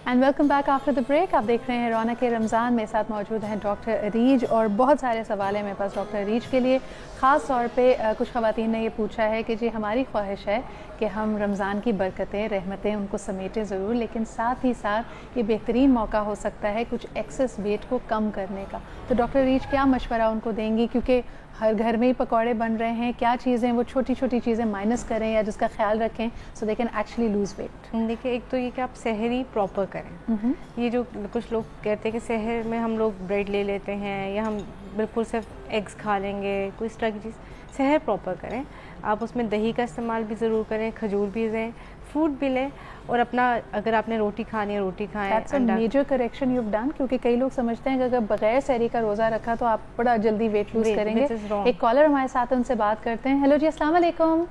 And welcome back after the break. آپ دیکھ رہے ہیں رونق رمضان. میرے ساتھ موجود ہیں ڈاکٹر عریج, اور بہت سارے سوال ہیں میرے پاس ڈاکٹر عریج کے لیے. خاص طور پہ کچھ خواتین نے یہ پوچھا ہے کہ جی ہماری خواہش ہے کہ ہم رمضان کی برکتیں, رحمتیں ان کو سمیٹیں ضرور, لیکن ساتھ ہی ساتھ یہ بہترین موقع ہو سکتا ہے کچھ ایکسس ویٹ کو کم کرنے کا. تو ڈاکٹر عریج کیا مشورہ ان کو دیں گی, کیونکہ हर घर में ही पकौड़े बन रहे हैं, क्या चीज़ें वो छोटी छोटी चीज़ें माइनस करें या जिसका ख्याल रखें so they can actually lose weight? देखिए, एक तो ये कि आप सहरी प्रॉपर करें। ये जो कुछ लोग कहते हैं कि सहर में हम लोग ब्रेड ले लेते हैं या हम बिल्कुल सिर्फ एग्स खा लेंगे, कोई इस तरह की चीज़, सहर प्रॉपर करें। आप उसमें दही का इस्तेमाल भी ज़रूर करें, खजूर भी लें, फ्रूट भी लें, और अपना अगर आपने रोटी खानी है रोटी खाएं। That's a major correction you've done, क्योंकि कई लोग समझते हैं कि अगर बगैर सहरी का रोज़ा रखा तो आप बड़ा जल्दी वेट लूज करेंगे। एक कॉलर हमारे साथ है, उनसे बात करते हैं। हेलो जी, अस्सलाम वालेकुम।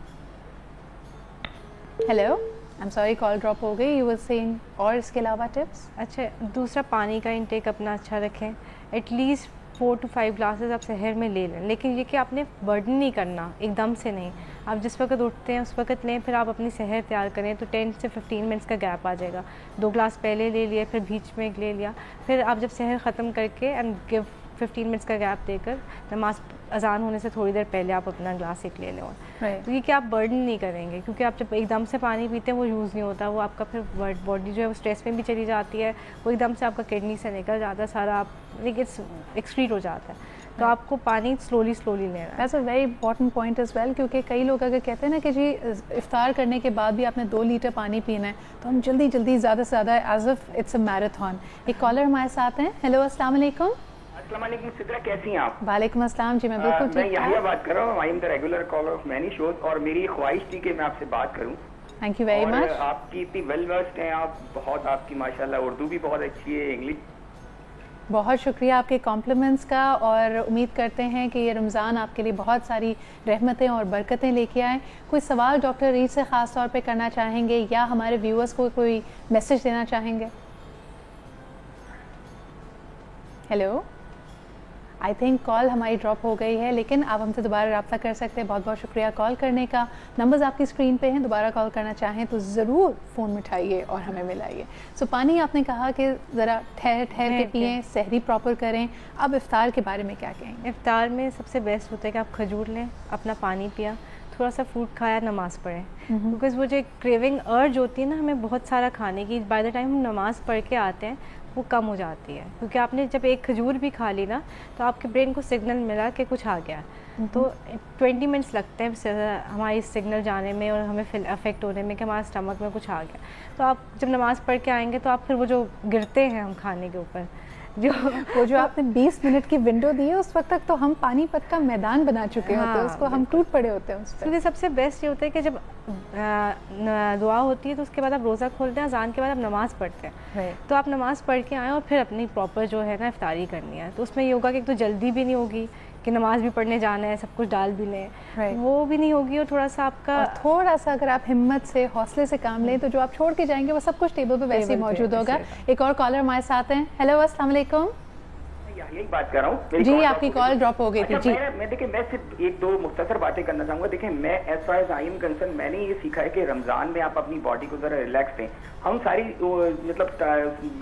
Hello, I am sorry call drop हो गई। यू वर सेइंग, और इसके अलावा टिप्स? अच्छा, दूसरा पानी का इंटेक अपना अच्छा रखें। एटलीस्ट 4 to 5 ग्लासेस आप सहर में ले लें, लेकिन ये कि आपने बर्डन नहीं करना, एकदम से नहीं। आप जिस वक्त उठते हैं उस वक्त लें, फिर आप अपनी सहर तैयार करें तो 10 से 15 मिनट्स का गैप आ जाएगा। 2 ग्लास पहले ले लिए, फिर बीच में एक ले लिया, फिर आप जब सहर ख़त्म करके एंड गिव 15 मिनट्स का गैप देकर नमाज अजान होने से थोड़ी देर पहले आप अपना ग्लास एक ले लें। तो ये कि आप बर्डन नहीं करेंगे, क्योंकि आप जब एकदम से पानी पीते हैं वो यूज़ नहीं होता, वो आपका फिर बॉडी जो है वो स्ट्रेस में भी चली जाती है, वो एकदम से आपका किडनी से निकल जाता है सारा, आप एक्सक्रीट हो जाता है। तो आपको पानी स्लोली लेना है। That's a very important point as well, क्योंकि कई लोग अगर कहते हैं ना कि जी इफ्तार करने के बाद भी आपने 2 लीटर पानी पीना है, तो हम जल्दी ज़्यादा से ज़्यादा as if it's a marathon. एक कॉलर हमारे साथ हैं। हेलो, अस्सलाम वालेकुम। अस्सलाम वालेकुम सिद्रा, कैसी हैं आप? वालेकुम अस्सलाम जी, मैं बिल्कुल ठीक हूं। मैं यहिया बात कर रहा हूँ, I am the regular caller of many shows, और मेरी ख्वाहिश थी कि मैं आपसे बात करूँ। Thank you very much. आपकी इतनी वेल वर्स्ड हैं आप, बहुत आपकी माशाल्लाह उर्दू भी बहुत अच्छी है, इंग्लिश। बहुत शुक्रिया आपके कॉम्प्लीमेंट्स का, और उम्मीद करते हैं कि ये रमज़ान आपके लिए बहुत सारी रहमतें और बरकतें लेके आए। कोई सवाल डॉक्टर रीड से ख़ास तौर पे करना चाहेंगे या हमारे व्यूअर्स को कोई मैसेज देना चाहेंगे? हेलो, आई थिंक कॉल हमारी ड्रॉप हो गई है, लेकिन आप हमसे दोबारा रब्ता कर सकते हैं। बहुत बहुत शुक्रिया कॉल करने का। नंबर्स आपकी स्क्रीन पे हैं, दोबारा कॉल करना चाहें तो ज़रूर फ़ोन उठाइए और हमें मिलाइए। सो पानी आपने कहा कि ज़रा ठहर के पिएँ, सहरी प्रॉपर करें। अब इफ्तार के बारे में क्या कहेंगे? इफ्तार में सबसे बेस्ट होता है कि आप खजूर लें, अपना पानी पिया, थोड़ा सा फ्रूट खाया, नमाज़ पढ़ें, बिकॉज़ वो जो क्रेविंग अर्ज होती है ना हमें बहुत सारा खाने की, बाय द टाइम हम नमाज़ पढ़ के आते हैं वो कम हो जाती है, क्योंकि आपने जब एक खजूर भी खा ली ना तो आपके ब्रेन को सिग्नल मिला कि कुछ आ गया। तो 20 मिनट्स लगते हैं हमारी सिग्नल जाने में और हमें अफेक्ट होने में कि हमारे स्टमक में कुछ आ गया। तो आप जब नमाज़ पढ़ के आएंगे तो आप फिर वो जो गिरते हैं हम खाने के ऊपर, जो आपने 20 मिनट की विंडो दी है, उस वक्त तक तो हम पानीपत का मैदान बना चुके होते हैं, उसको हम टूट पड़े होते हैं उस पर। तो सबसे बेस्ट ये होता है कि जब दुआ होती है तो उसके बाद आप रोज़ा खोलते हैं, अज़ान के बाद आप नमाज़ पढ़ते हैं, तो आप नमाज़ पढ़ के आएँ और फिर अपनी प्रॉपर जो है ना इफ्तारी करनी है। तो उसमें ये होगा कि एक तो जल्दी भी नहीं होगी कि नमाज भी पढ़ने जाना है, सब कुछ डाल भी लें, वो भी नहीं होगी, और थोड़ा सा आपका थोड़ा सा अगर आप हिम्मत से हौसले से काम लें तो जो आप छोड़ के जाएंगे वो सब कुछ टेबल पे वैसे ही मौजूद होगा। एक और कॉलर हमारे साथ हैं। हेलो, अस्सलाम वालेकुम। यही बात कर रहा हूँ जी, आपकी कॉल ड्रॉप हो गई थी। जी, मैं देखिए, मैं सिर्फ 1-2 मुख्तसर बातें करना चाहूँगा। देखिए, मैं as far as I am concern, मैंने ये सीखा है कि रमज़ान में आप अपनी बॉडी को ज़रा रिलैक्स दें। हम सारी मतलब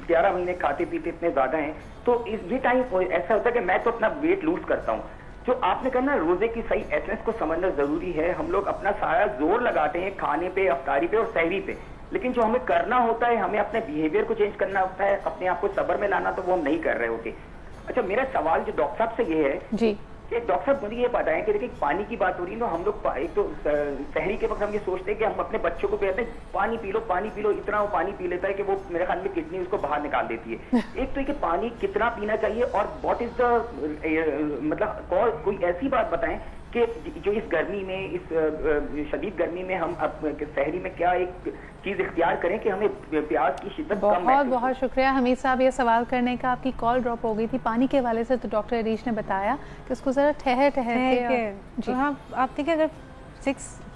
11 महीने खाते पीते इतने ज़्यादा हैं, तो ये टाइम ऐसा होता है कि मैं तो अपना वेट लूज करता हूँ। जो आपने कहा ना, रोजे की सही एसेंस को समझना जरूरी है। हम लोग अपना सारा जोर लगाते हैं खाने पे, अफ्तारी पे और सहरी पे, लेकिन जो हमें करना होता है, हमें अपने बिहेवियर को चेंज करना होता है, अपने आप को सब्र में लाना, तो वो हम नहीं कर रहे होते। अच्छा, मेरा सवाल जो डॉक्टर साहब से ये है जी कि डॉक्टर साहब मुझे ये बताएं कि देखिए पानी की बात हो रही है, तो हम लोग एक तो सहरी के वक्त हम ये सोचते हैं कि हम अपने बच्चों को कहते हैं पानी पी लो, इतना वो पानी पी लेता है कि वो मेरे ख्याल में किडनी उसको बाहर निकाल देती है। एक तो ये कि पानी कितना पीना चाहिए, और व्हाट इज द मतलब कोई ऐसी बात बताएं कि जो इस गर्मी में, इस शदीद गर्मी में हम सहरी में क्या एक चीज इख्तियार करें कि हमें प्यास की शिद्दत कम महसूस हो। बहुत शुक्रिया हमीद साहब ये सवाल करने का। आपकी कॉल ड्रॉप हो गई थी पानी के हवाले से, तो डॉक्टर अरीश ने बताया कि उसको ज़रा ठहर के जी हाँ, आप देखिए अगर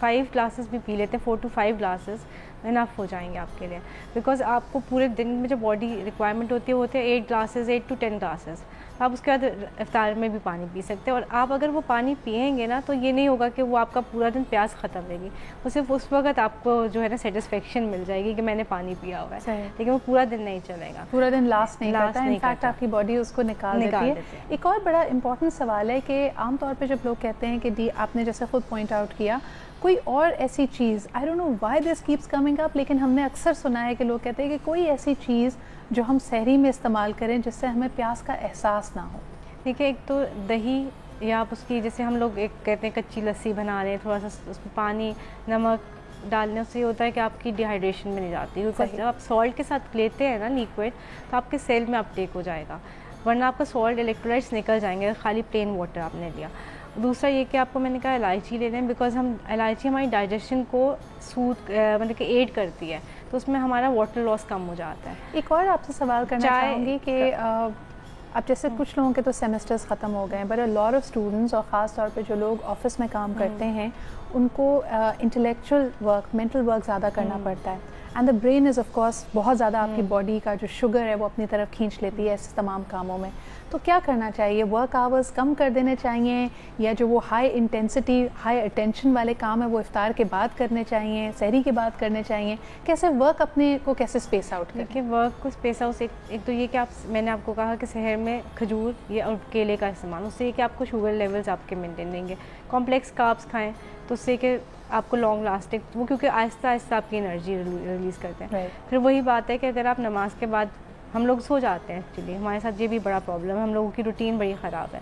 5 ग्लासेस भी पी लेते हैं, 4 to 5 ग्लासेस इनफ हो जाएंगे आपके लिए, बिकॉज आपको पूरे दिन में जो बॉडी रिक्वायरमेंट होती है वो होते हैं 8 ग्लासेस, 8 to 10 ग्लासेस। आप उसके बाद इफ्तार में भी पानी पी सकते हैं, और आप अगर वो पानी पिएंगे ना तो ये नहीं होगा कि वो आपका पूरा दिन प्यास ख़त्म रहेगी, वो सिर्फ उस वक्त आपको जो है ना सेटिस्फेक्शन मिल जाएगी कि मैंने पानी पिया हुआ है, लेकिन वो पूरा दिन नहीं चलेगा, पूरा दिन लास्ट नहीं करता, इनफैक्ट आपकी बॉडी उसको निकाल देती है। एक और बड़ा इंपॉर्टेंट सवाल है कि आमतौर पर जब लोग कहते हैं कि डी, आपने जैसे खुद पॉइंट आउट किया, कोई और ऐसी चीज़, I don't know why this keeps coming up, लेकिन हमने अक्सर सुना है कि लोग कहते हैं कि कोई ऐसी चीज़ जो हम सहरी में इस्तेमाल करें जिससे हमें प्यास का एहसास ना हो। देखिए, एक तो दही یا آپ اس کی جیسے ہم لوگ ایک کہتے ہیں کچی لسی بنا لیں، تھوڑا سا اس میں پانی نمک ڈالنے سے یہ ہوتا ہے کہ آپ کی ڈیہائیڈریشن میں نہیں جاتی، کیونکہ جب آپ سالٹ کے ساتھ لیتے ہیں نا لیکوڈ تو آپ کے سیل میں اپٹیک ہو جائے گا، ورنہ آپ کا سالٹ الیکٹرولائٹس نکل جائیں گے خالی پلین واٹر آپ نے لیا۔ دوسرا یہ کہ آپ کو میں نے کہا الائچی لے لیں، بیکاز الائچی ہماری ڈائجیشن کو مطلب کہ ایڈ کرتی ہے، تو اس میں ہمارا واٹر لاس کم ہو جاتا ہے۔ ایک اور آپ سے سوال کرنا چاہوں گی کہ اب جیسے کچھ لوگوں کے تو سیمسٹرز ختم ہو گئے ہیں، بٹ لاٹ آف اسٹوڈنٹس اور خاص طور پہ جو لوگ آفس میں کام کرتے ہیں ان کو انٹلیکچوئل ورک، مینٹل ورک زیادہ کرنا پڑتا ہے، and the brain is of course بہت زیادہ آپ کی باڈی کا جو شوگر ہے وہ اپنی طرف کھینچ لیتی ہے اس تمام کاموں میں، تو کیا کرنا چاہیے؟ ورک آورز کم کر دینے چاہیے، یا جو وہ ہائی انٹینسٹی ہائی اٹینشن والے کام ہیں وہ افطار کے بعد کرنے چاہیے، سحری کے بعد کرنے چاہیے؟ کیسے ورک اپنے کو کیسے اسپیس آؤٹ کریں؟ دیکھیے ورک کو اسپیس آؤٹ ایک تو یہ کہ آپ میں نے آپ کو کہا کہ سحر میں کھجور یہ اور کیلے کا استعمال، اس سے یہ کہ آپ کو شوگر لیولز آپ کے مینٹین رہیں گے، کمپلیکس کاربس کھائیں تو اس سے کہ آپ کو لانگ لاسٹنگ وہ کیونکہ آہستہ آہستہ آپ کی انرجی ریلیز کرتے ہیں۔ پھر وہی بات ہے کہ اگر آپ نماز کے بعد ہم لوگ سو جاتے ہیں، ایکچولی ہمارے ساتھ یہ بھی بڑا پرابلم ہے، ہم لوگوں کی روٹین بڑی خراب ہے،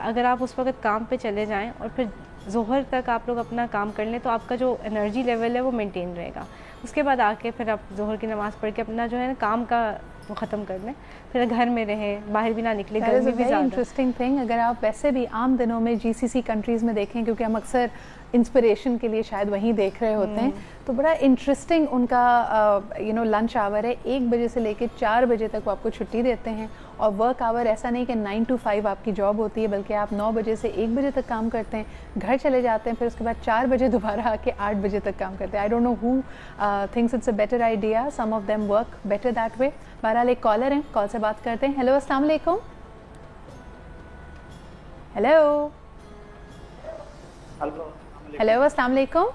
اگر آپ اس وقت کام پہ چلے جائیں اور پھر ظہر تک آپ لوگ اپنا کام کر لیں تو آپ کا جو انرجی لیول ہے وہ مینٹین رہے گا، اس کے بعد آ کے پھر آپ ظہر کی نماز پڑھ کے اپنا جو ہے نا کام کا وہ ختم کر لیں، پھر گھر میں رہیں، باہر بھی نہ نکلیں، گرمی بھی زیادہ۔ انٹرسٹنگ تھنگ، اگر آپ ویسے بھی عام دنوں میں GCC کنٹریز میں دیکھیں، کیونکہ ہم اکثر انسپریشن کے لیے شاید وہیں دیکھ رہے ہوتے ہیں، تو بڑا انٹرسٹنگ ان کا لنچ آور ہے، 1 بجے سے لے کے 4 بجے تک وہ آپ کو چھٹی دیتے ہیں، اور ورک آور ایسا نہیں کہ 9 to 5 آپ کی جاب ہوتی ہے، بلکہ آپ 9 بجے سے 1 بجے تک کام کرتے ہیں، گھر چلے جاتے ہیں، پھر اس کے بعد 4 بجے دوبارہ آ کے 8 بجے تک کام کرتے ہیں۔ I don't know who thinks it's a better idea, some of them work better that way. بہرحال ایک کالر ہیں، کال سے بات کرتے ہیں۔ ہیلو، السلام علیکم۔ ہیلو ہیلو، السلام علیکم۔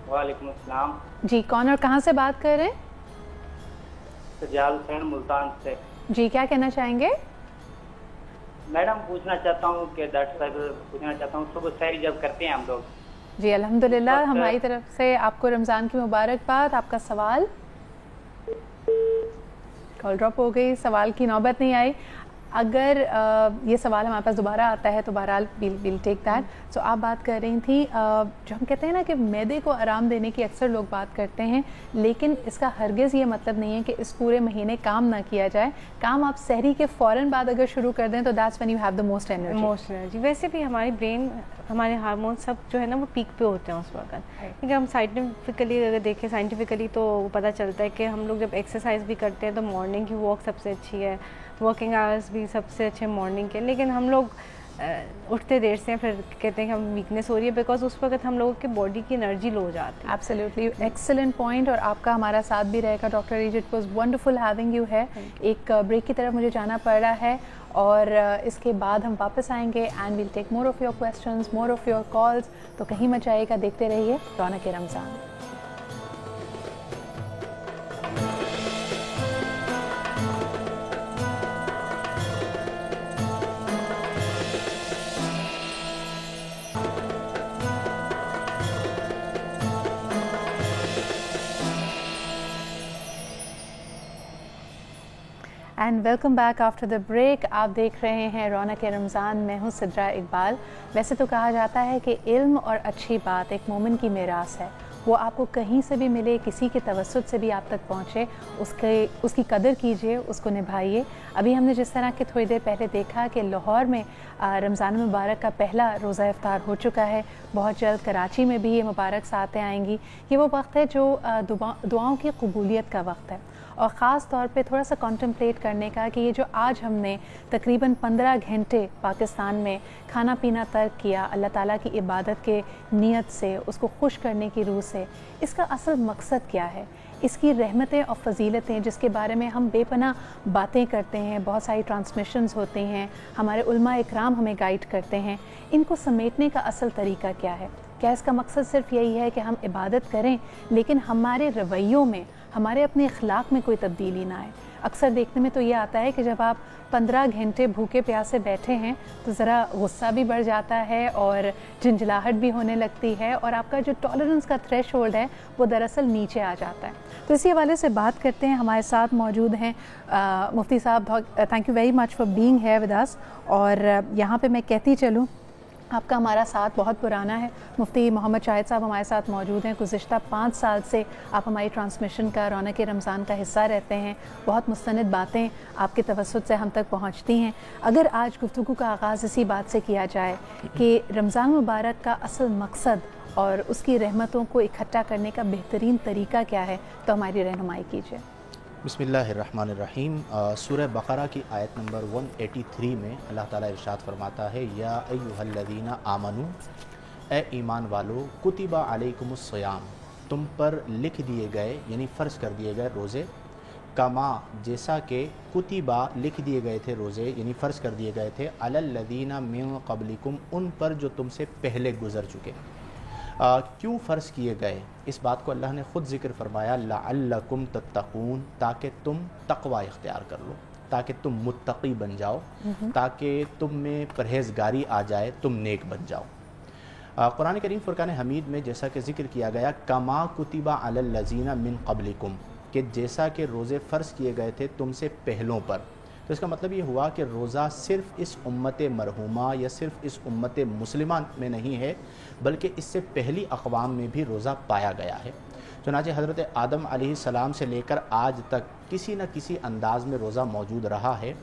وعلیکم السلام جی، کون اور کہاں سے بات کر رہے ہیں؟ سجال حسین ملتان سے۔ جی، کیا کہنا چاہیں گے؟ میڈم پوچھنا چاہتا ہوں کہ ڈاکٹر صاحب پوچھنا چاہتا ہوں، صبح سحری جب کرتے ہیں ہم لوگ؟ جی الحمدللہ، ہماری طرف سے آپ کو رمضان کی مبارکباد۔ آپ کا سوال؟ کال ڈراپ ہو گئی، سوال کی نوبت نہیں آئی۔ اگر یہ سوال ہمارے پاس دوبارہ آتا ہے تو بہرحال ویل ٹیک دیٹ۔ سو آپ بات کر رہی تھیں جو ہم کہتے ہیں نا کہ معدے کو آرام دینے کی اکثر لوگ بات کرتے ہیں، لیکن اس کا ہرگز یہ مطلب نہیں ہے کہ اس پورے مہینے کام نہ کیا جائے۔ کام آپ سحری کے فوراً بعد اگر شروع کر دیں تو that's when you have the most energy. ویسے بھی ہماری برین، ہمارے ہارمون سب جو ہے نا وہ پیک پہ ہوتے ہیں اس وقت، کیونکہ ہم سائنٹیفکلی اگر دیکھیں سائنٹیفکلی تو پتہ چلتا ہے کہ ہم لوگ جب ایکسرسائز بھی کرتے ہیں تو مارننگ کی واک سب سے اچھی ہے، ورکنگ آورس بھی سب سے اچھے مارننگ کے، لیکن ہم لوگ اٹھتے دیر سے ہیں، پھر کہتے ہیں کہ ہم ویکنیس ہو رہی ہے بیکاز اس وقت ہم لوگوں کی باڈی کی انرجی لو ہو جاتی ہے۔ ایبسلیوٹلی ایکسلنٹ پوائنٹ، اور آپ کا ہمارا ساتھ بھی رہے گا ڈاکٹر ایج، it was wonderful having you ہے۔ ایک بریک کی طرف مجھے جانا پڑ رہا ہے، اور اس کے بعد ہم واپس آئیں گے and we'll take more of your questions, more of your calls, تو کہیں مت جائے گا، دیکھتے رہیے رونق Ramzan. And welcome back after the break. آپ دیکھ رہے ہیں رونق رمضان، میں ہوں سدرا اقبال۔ ویسے تو کہا جاتا ہے کہ علم اور اچھی بات ایک مومن کی میراث ہے، وہ آپ کو کہیں سے بھی ملے، کسی کے توسط سے بھی آپ تک پہنچے، اس کی قدر کیجئے، اس کو نبھائیے۔ ابھی ہم نے جس طرح کہ تھوڑی دیر پہلے دیکھا کہ لاہور میں رمضان مبارک کا پہلا روزہ افطار ہو چکا ہے، بہت جلد کراچی میں بھی یہ مبارک ساتیں آئیں گی۔ یہ وہ وقت ہے جو دعاؤں کی قبولیت کا وقت ہے، اور خاص طور پہ تھوڑا سا کنٹمپلیٹ کرنے کا کہ یہ جو آج ہم نے تقریباً 15 گھنٹے پاکستان میں کھانا پینا ترک کیا اللہ تعالیٰ کی عبادت کے نیت سے، اس کو خوش کرنے کی روح سے، اس کا اصل مقصد کیا ہے، اس کی رحمتیں اور فضیلتیں جس کے بارے میں ہم بے پناہ باتیں کرتے ہیں، بہت ساری ٹرانسمیشنز ہوتے ہیں، ہمارے علماء اکرام ہمیں گائیڈ کرتے ہیں، ان کو سمیٹنے کا اصل طریقہ کیا ہے؟ کیا اس کا مقصد صرف یہی ہے کہ ہم عبادت کریں لیکن ہمارے رویوں میں، ہمارے اپنے اخلاق میں کوئی تبدیلی نہ آئے؟ अक्सर देखने में तो ये आता है कि जब आप 15 घंटे भूखे प्यासे बैठे हैं तो ज़रा गुस्सा भी बढ़ जाता है और झंझलाहट भी होने लगती है और आपका जो टॉलरेंस का थ्रेशोल्ड है वो दरअसल नीचे आ जाता है। तो इसी हवाले से बात करते हैं। हमारे साथ मौजूद हैं मुफ्ती साहब, thank you very much for being here with us. और यहाँ पे मैं कहती चलूँ, आपका हमारा साथ बहुत पुराना है। मुफ्ती मोहम्मद शाहिद साहब हमारे साथ मौजूद हैं। गुज़िश्ता 5 साल से आप हमारी ट्रांसमिशन का रौनक रमज़ान का हिस्सा रहते हैं। बहुत मुस्तनद बातें आपके तवस्सुत से हम तक पहुंचती हैं। अगर आज गुफ्तगू का आगाज़ इसी बात से किया जाए कि रमज़ान मुबारक का असल मकसद और उसकी रहमतों को इकट्ठा करने का बेहतरीन तरीका क्या है, तो हमारी रहनुमाई कीजिए। बिस्मिल्लाहिर्रहमानिर्रहीम। सूरह बकरा की आयत नंबर 183 में अल्लाह ताला इरशाद फरमाता है, या अय्युहल्लज़ीना आमनू, ए ईमान वालो, कुतिबा अलैकुमुस्सियाम, तुम पर लिख दिए गए यानी फ़र्ज़ कर दिए गए रोज़े, कमा जैसा कि कुतिबा लिख दिए गए थे रोज़े यानी फ़र्ज़ कर दिए गए थे, अलल्लज़ीना मिन क़ब्लिकुम, उन पर जो तुमसे पहले गुज़र चुके। क्यों फ़र्ज़ किए गए, इस बात को अल्लाह ने ख़ुद ज़िक्र फरमाया, लअल्लकुम तत्तक़ून, ताकि तुम तक़वा इख्तियार कर लो, ताकि तुम मुत्तक़ी बन जाओ, ताकि तुम में परहेज़गारी आ जाए, तुम नेक बन जाओ। कुरान करीम फ़ुरक़ान हमीद में जैसा कि ज़िक्र किया गया, कमा कुतिबा अलल्लज़ीना मिन क़ब्लिकुम, कि जैसा कि रोज़े फ़र्ज़ किए गए थे तुमसे पहलों पर। तो इसका मतलब ये हुआ कि रोज़ा सिर्फ़ इस उम्मत मरहूमा या सिर्फ़ इस उम्मत मुस्लिमा में नहीं है, बल्कि इससे पहली अक़वाम में भी रोज़ा पाया गया है। चुनांचे हज़रत आदम अलैहिस्सलाम से लेकर आज तक किसी न किसी अंदाज़ में रोज़ा मौजूद रहा है।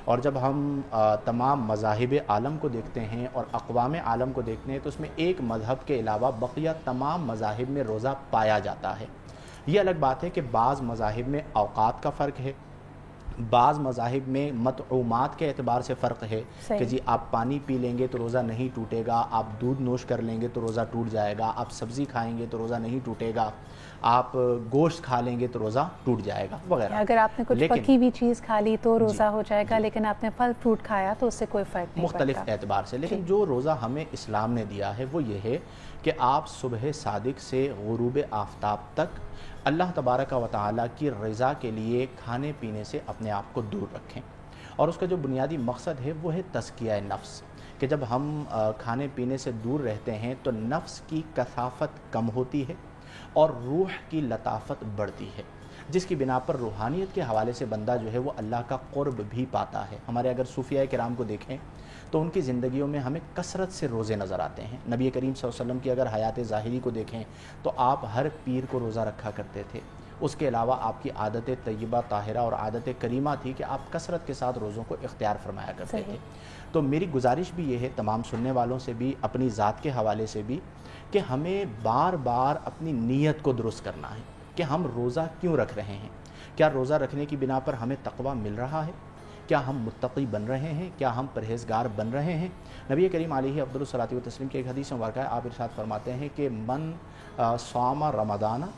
और जब हम तमाम मज़ाहिब आलम को देखते हैं और अक़वाम आलम को देखते हैं तो उसमें एक मज़हब के अलावा बक़िया तमाम मज़ाहिब में रोज़ा पाया जाता है। ये अलग बात है कि बाज़ मज़ाहिब में औक़ात का फ़र्क है, बाज़ मज़ाहिब में मतऊमात के एतबार से फ़र्क है कि जी आप पानी पी लेंगे तो रोज़ा नहीं टूटेगा, आप दूध नोश कर लेंगे तो रोज़ा टूट जाएगा, आप सब्ज़ी खाएंगे तो रोज़ा नहीं टूटेगा, आप गोश्त खा लेंगे तो रोज़ा टूट जाएगा वगैरह। अगर आपने कुछ पकी हुई चीज़ खा ली तो रोज़ा हो जाएगा, लेकिन आपने फल फ्रूट खाया तो उससे कोई फ़र्क नहीं पड़ता मुख्तलिफ एतबार से। लेकिन जो रोज़ा हमें इस्लाम ने दिया है वो ये है कि आप सुबह सादिक से गुरूब आफ्ताब तक अल्लाह तबारक व तआला की रज़ा के लिए खाने पीने से अपने आप को दूर रखें। और उसका जो बुनियादी मकसद है वो है तज़किया नफ्स, कि जब हम खाने पीने से दूर रहते हैं तो नफ्स की कसाफत कम होती है और रूह की लताफत बढ़ती है, जिसकी बिना पर रूहानियत के हवाले से बंदा जो है वो अल्लाह का क़ुर्ब भी पाता है। हमारे अगर सूफिया किराम को देखें तो उनकी ज़िंदगियों में हमें कसरत से रोज़े नज़र आते हैं। नबी करीम सल्लल्लाहु अलैहि वसल्लम की अगर हयात ज़ाहिरी को देखें तो आप हर पीर को रोज़ा रखा करते थे। उसके अलावा आपकी आदत तय्यबा ताहिरा और आदत करीमा थी कि आप कसरत के साथ रोज़ों को इख्तियार फरमाया करते थे। तो मेरी गुजारिश भी ये है तमाम सुनने वालों से भी, अपनी ज़ात के हवाले से भी, कि हमें बार बार अपनी नीयत को दुरुस्त करना है कि हम रोज़ा क्यों रख रहे हैं। क्या रोज़ा रखने की बिना पर हमें तक़वा मिल रहा है? क्या हम मुत्तक़ी बन रहे हैं? क्या हम परहेज़गार बन रहे हैं? नबी करीम अलैहि अफ़्ज़लुस सलातो व तस्लीम की एक हदीस मुबारक है, आप इरशाद फरमाते हैं कि मन सामा रमदाना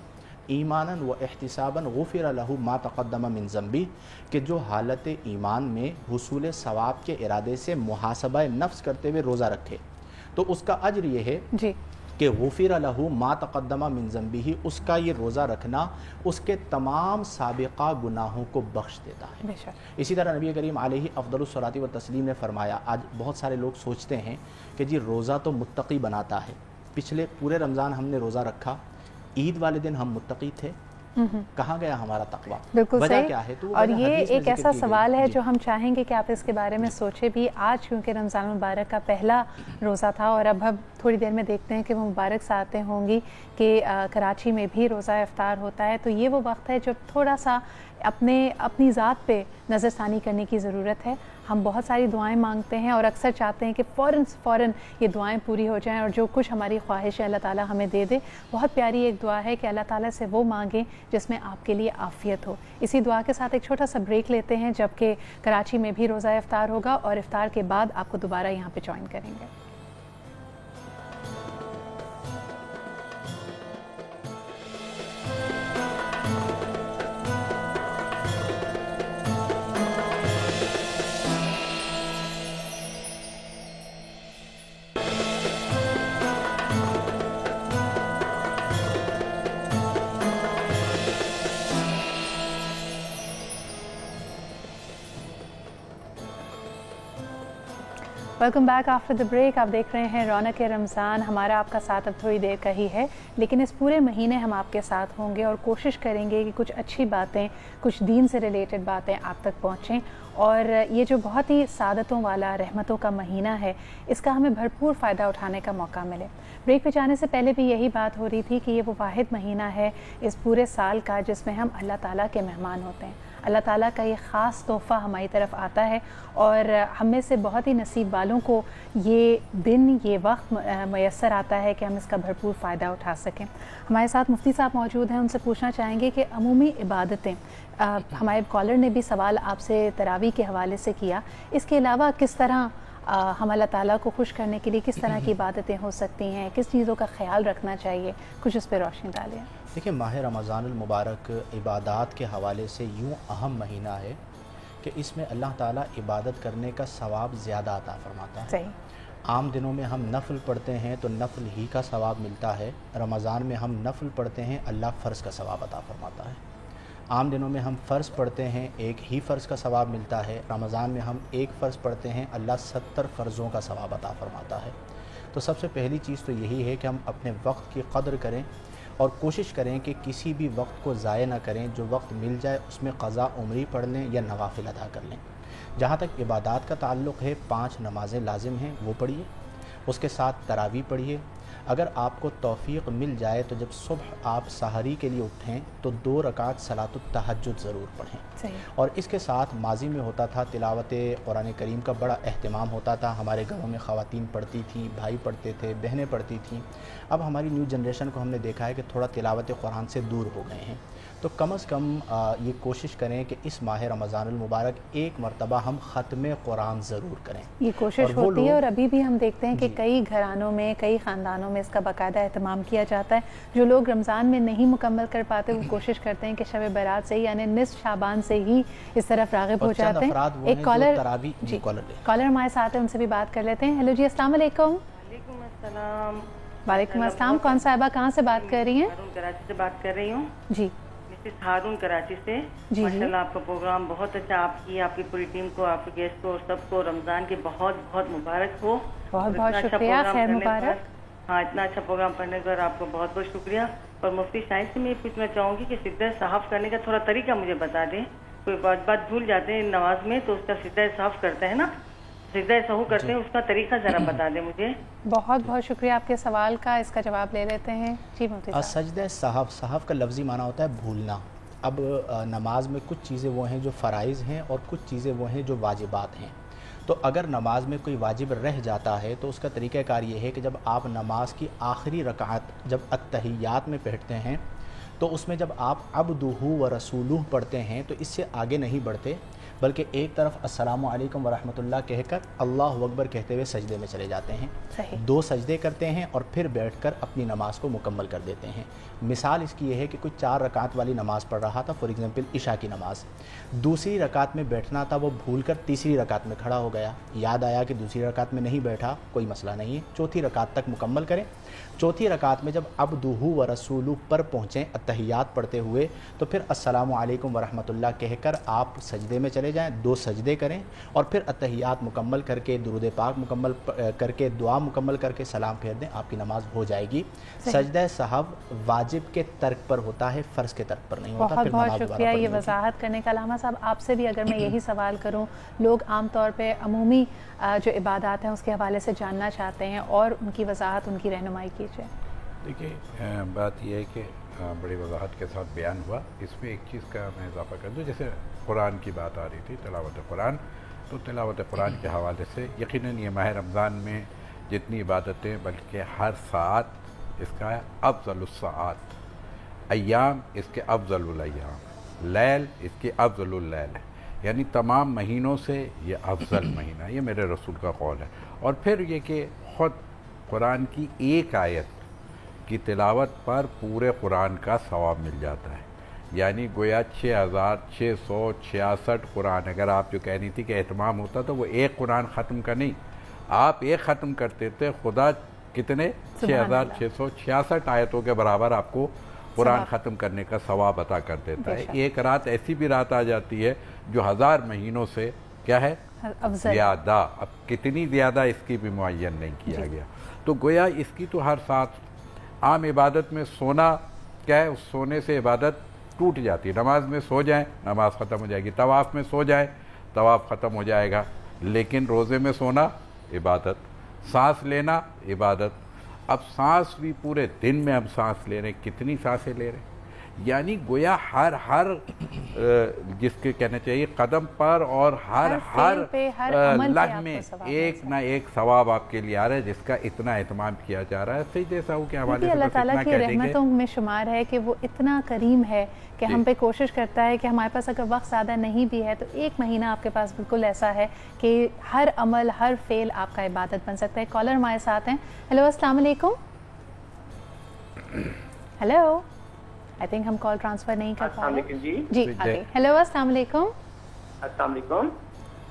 ईमानन व एहतिसाबन गुफ़िर लहू मा तक़द्दम मिन ज़ंबी, कि जो हालत ईमान में हुसूल सवाब के इरादे से मुहासबा नफ्स करते हुए रोज़ा रखे तो उसका अज्र ये है जी कि गुफ़िर लहू मा तक़द्दम मिन ज़ंबिही, उसका ये रोज़ा रखना उसके तमाम साबिक़ा गुनाहों को बख्श देता है। इसी तरह नबी करीम अलैहि अफ़्ज़लुस सलातो व तस्लीम ने फरमाया, आज बहुत सारे लोग सोचते हैं कि जी रोज़ा तो मुत्तक़ी बनाता है, पिछले पूरे रमज़ान हमने रोज़ा रखा, ईद वाले दिन हम मुत्तक़ी थे, कहाँ गया हमारा तक़वा? बिल्कुल वजह सही। क्या है? तो और ये एक ऐसा सवाल है जो हम चाहेंगे कि आप इसके बारे में सोचें भी। आज क्योंकि रमज़ान मुबारक का पहला रोज़ा था और अब हम थोड़ी देर में देखते हैं कि वो मुबारक सातें होंगी कि कराची में भी रोज़ा इफ्तार होता है, तो ये वो वक्त है जब थोड़ा सा अपनी ज़ात पे नज़रसानी करने की ज़रूरत है। हम बहुत सारी दुआएं मांगते हैं और अक्सर चाहते हैं कि फ़ौरन ये दुआएं पूरी हो जाएं और जो कुछ हमारी ख्वाहिश है अल्लाह ताला हमें दे दे। बहुत प्यारी एक दुआ है कि अल्लाह ताला से वो मांगें जिसमें आपके लिए आफ़ियत हो। इसी दुआ के साथ एक छोटा सा ब्रेक लेते हैं, जबकि कराची में भी रोज़ा इफ्तार होगा और इफ्तार के बाद आपको दोबारा यहाँ पर ज्वाइन करेंगे। Welcome back after the break. आप देख रहे हैं रौनक रमज़ान। हमारा आपका साथ अब थोड़ी देर का ही है, लेकिन इस पूरे महीने हम आपके साथ होंगे और कोशिश करेंगे कि कुछ अच्छी बातें, कुछ दीन से रिलेटेड बातें आप तक पहुँचें। और ये जो बहुत ही सादतों वाला, रहमतों का महीना है, इसका हमें भरपूर फ़ायदा उठाने का मौका मिले। ब्रेक पे जाने से पहले भी यही बात हो रही थी कि ये वो वाहिद महीना है इस पूरे साल का जिसमें हम अल्लाह ताला के मेहमान होते हैं। अल्लाह ताला का ये ख़ास तोहफ़ा हमारी तरफ आता है और हम में से बहुत ही नसीब वालों को ये दिन, ये वक्त मैसर आता है कि हम इसका भरपूर फ़ायदा उठा सकें। हमारे साथ मुफ्ती साहब मौजूद हैं, उनसे पूछना चाहेंगे कि अमूमी इबादतें, हमारे कॉलर ने भी सवाल आपसे तरावी के हवाले से किया, इसके अलावा किस तरह हम अल्लाह ताला को खुश करने के लिए किस तरह की इबादतें हो सकती हैं, किस चीज़ों का ख्याल रखना चाहिए, कुछ इस पर रोशनी डालें। देखिए, माह रमज़ानुल मुबारक इबादत के हवाले से यूँ अहम महीना है कि इसमें अल्लाह ताला इबादत करने का सवाब ज़्यादा अता फरमाता है। सही। आम दिनों में हम नफ़ल पढ़ते हैं तो नफ़ल ही का सवाब मिलता है, रमज़ान में हम नफ़ल पढ़ते हैं, अल्लाह फ़र्ज़ का सवाब अता फरमाता है। आम दिनों में हम फ़र्ज़ पढ़ते हैं, एक ही फ़र्ज़ का सवाब मिलता है, रमज़ान में हम एक फ़र्ज़ पढ़ते हैं, अल्लाह 70 फ़र्ज़ों का सवाब अता फरमाता है। तो सबसे पहली चीज़ तो यही है कि हम अपने वक्त की कदर करें और कोशिश करें कि किसी भी वक्त को ज़ाय ना करें। जो वक्त मिल जाए उसमें क़ज़ा उम्री पढ़ लें या नवाफ़िल अदा कर लें। जहाँ तक इबादत का ताल्लुक़ है, 5 नमाज़ें लाजिम हैं, वो पढ़िए, उसके साथ तरावी पढ़िए। अगर आपको तौफ़ीक़ मिल जाए तो जब सुबह आप सहरी के लिए उठें तो 2 रकात सलातुत तहज्जुद ज़रूर पढ़ें। और इसके साथ माजी में होता था तिलावत कुरान करीम का बड़ा अहतमाम होता था। हमारे घरों में ख़वातीन पढ़ती थीं, भाई पढ़ते थे, बहनें पढ़ती थीं। अब हमारी न्यू जनरेशन को हमने देखा है कि थोड़ा तिलावत कुरान से दूर हो गए हैं। तो कम से कम ये कोशिश करें कि इस माह रमज़ानुल मुबारक एक मरतबा हम ख़त्म कुरान ज़रूर करें। ये कोशिश होती है और अभी भी हम देखते हैं कि कई घरानों में, कई ख़ानदानों में इसका बाकायदा एहतमाम किया जाता है। जो लोग रमज़ान में नहीं मुकम्मल कर पाते वो कोशिश करते हैं कि शब बारात से ही, यानी निस्फ शाबान से ही इस तरफ राग़िब हो जाते हैं। एक कॉलर हमारे साथ है, उनसे भी बात कर लेते हैं। हेलो जी, अस्सलाम वालेकुम। वालेकुम अस्सलाम। कौन साहिबा कहाँ से बात कर रही हैं? कराची से बात कर रही हूँ जी। मिसेस हारून कराची से। माशाल्लाह आपका प्रोग्राम बहुत अच्छा, आपकी पूरी टीम को, आपके गेस्ट को, सबको रमज़ान के बहुत बहुत मुबारक हो। बहुत बहुत शुक्रिया, खैर मुबारक। हाँ, इतना अच्छा प्रोग्राम करने पर आपको बहुत बहुत शुक्रिया। और मुफ्ती साहिब से मैं पूछना चाहूँगी कि सिद्दा साहब करने का थोड़ा तरीका मुझे बता दें। कोई बात भूल जाते हैं नमाज में तो उसका सिद्दा साहब करते हैं ना, सिद्दा सहू करते हैं, उसका तरीका ज़रा बता दें मुझे। बहुत बहुत शुक्रिया आपके सवाल का, इसका जवाब ले लेते हैं। जी मुफ्ती साहब। सजदा साहब का लफ्ज़ी माना होता है भूलना। अब नमाज में कुछ चीज़ें वो हैं जो फ़राइज़ हैं और कुछ चीज़ें वो हैं जो वाजिबात हैं। तो अगर नमाज में कोई वाजिब रह जाता है तो उसका तरीक़ाकार ये है कि जब आप नमाज की आखिरी रकात जब अत्तहियात में पढ़ते हैं तो उसमें जब आप अब्दुहु व रसूलुहु पढ़ते हैं तो इससे आगे नहीं बढ़ते, बल्कि एक तरफ अस्सलामु अलैकुम व रहमतुल्लाह कहकर अल्लाहु अकबर कहते हुए सजदे में चले जाते हैं। 2 सजदे करते हैं और फिर बैठकर अपनी नमाज को मुकम्मल कर देते हैं। मिसाल इसकी ये है कि कोई 4 रकात वाली नमाज़ पढ़ रहा था, फॉर एग्जांपल इशा की नमाज़, दूसरी रकात में बैठना था, वो भूलकर तीसरी रकात में खड़ा हो गया, याद आया कि दूसरी रकात में नहीं बैठा, कोई मसला नहीं है, चौथी रकात तक मुकम्मल करें। चौथी रकात में जब अब्दुहु व रसूलुहु पर पहुँचें अत्तहियात पढ़ते हुए तो फिर अस्सलामु अलैकुम व रहमतुल्लाह कहकर आप सजदे में चले जाएँ, 2 सजदे करें और फिर अत्तहियात मुकम्मल करके, दुरूद पाक मुकम्मल करके, दुआ मुकम्मल करके सलाम फेर दें, आपकी नमाज हो जाएगी। सजदा साहब वाजिब के तर्क पर होता है, फ़र्ज़ के तर्क पर नहीं होता। बहुत बहुत शुक्रिया ये वजाहत करने का। अल्लामा साहब, आपसे भी अगर मैं यही सवाल करूं, लोग आम तौर पे अमूमी जो इबादत हैं उसके हवाले से जानना चाहते हैं और उनकी वजाहत, उनकी रहनुमाई कीजिए। देखिए, बात यह है कि बड़ी वजाहत के साथ बयान हुआ। इसमें एक चीज़ का मैं इजाफा कर दूँ, जैसे कुरान की बात आ रही थी, तिलावत कुरान, तो तिलावत कुरान के हवाले से यकीनन ये माह रमज़ान में जितनी इबादतें, बल्कि हर सात इसका अफ़ज़लुस साआत, अय्याम इसके अफ़ज़लुल अय्याम, लैल इसके अफ़ज़लुल लैल है, यानी तमाम महीनों से ये अफ़ज़ल महीना, ये मेरे रसूल का कौल है। और फिर ये कि ख़ुद कुरान की एक आयत की तिलावत पर पूरे कुरान का सवाब मिल जाता है, यानी गोया 6666 कुरान। अगर आप जो कह रही थी कि एहतमाम होता तो वो एक कुरान ख़त्म का नहीं, आप एक ख़त्म करते थे, खुदा कितने 6666 आयतों के बराबर आपको कुरान ख़त्म करने का सवाब अता कर देता है। एक रात ऐसी भी रात आ जाती है जो 1000 महीनों से کیا ہے افضل زیادہ. اب کتنی زیادہ اس کی بھی معین نہیں کیا گیا. تو گویا اس کی تو ہر ساتھ عام عبادت میں سونا کیا ہے, اس سونے سے عبادت ٹوٹ جاتی ہے. نماز میں سو جائیں نماز ختم ہو جائے گی, طواف میں سو جائیں طواف ختم ہو جائے گا. لیکن روزے میں سونا عبادت, سانس لینا عبادت. اب سانس بھی پورے دن میں ہم سانس لے رہے ہیں, کتنی سانسیں لے رہے ہیں, یعنی گویا ہر جس کے کہنا چاہیے قدم پر اور ہر لمحے میں ایک نہ ایک ثواب آپ کے لیے آ رہا ہے, جس کا اتنا اہتمام کیا جا رہا ہے. سجدے سہو کے حوالے سے اللہ تعالیٰ کی رحمتوں میں شمار ہے کہ وہ اتنا کریم ہے کہ ہم پہ کوشش کرتا ہے کہ ہمارے پاس اگر وقت زیادہ نہیں بھی ہے تو 1 مہینہ آپ کے پاس بالکل ایسا ہے کہ ہر عمل ہر فعل آپ کا عبادت بن سکتا ہے. کالر ہمارے ساتھ ہیں. ہیلو السلام علیکم. ہیلو, آئی تھنک ہم کال ٹرانسفر نہیں کر پا رہے. جی آگے. ہیلو السلام علیکم. السلام علیکم.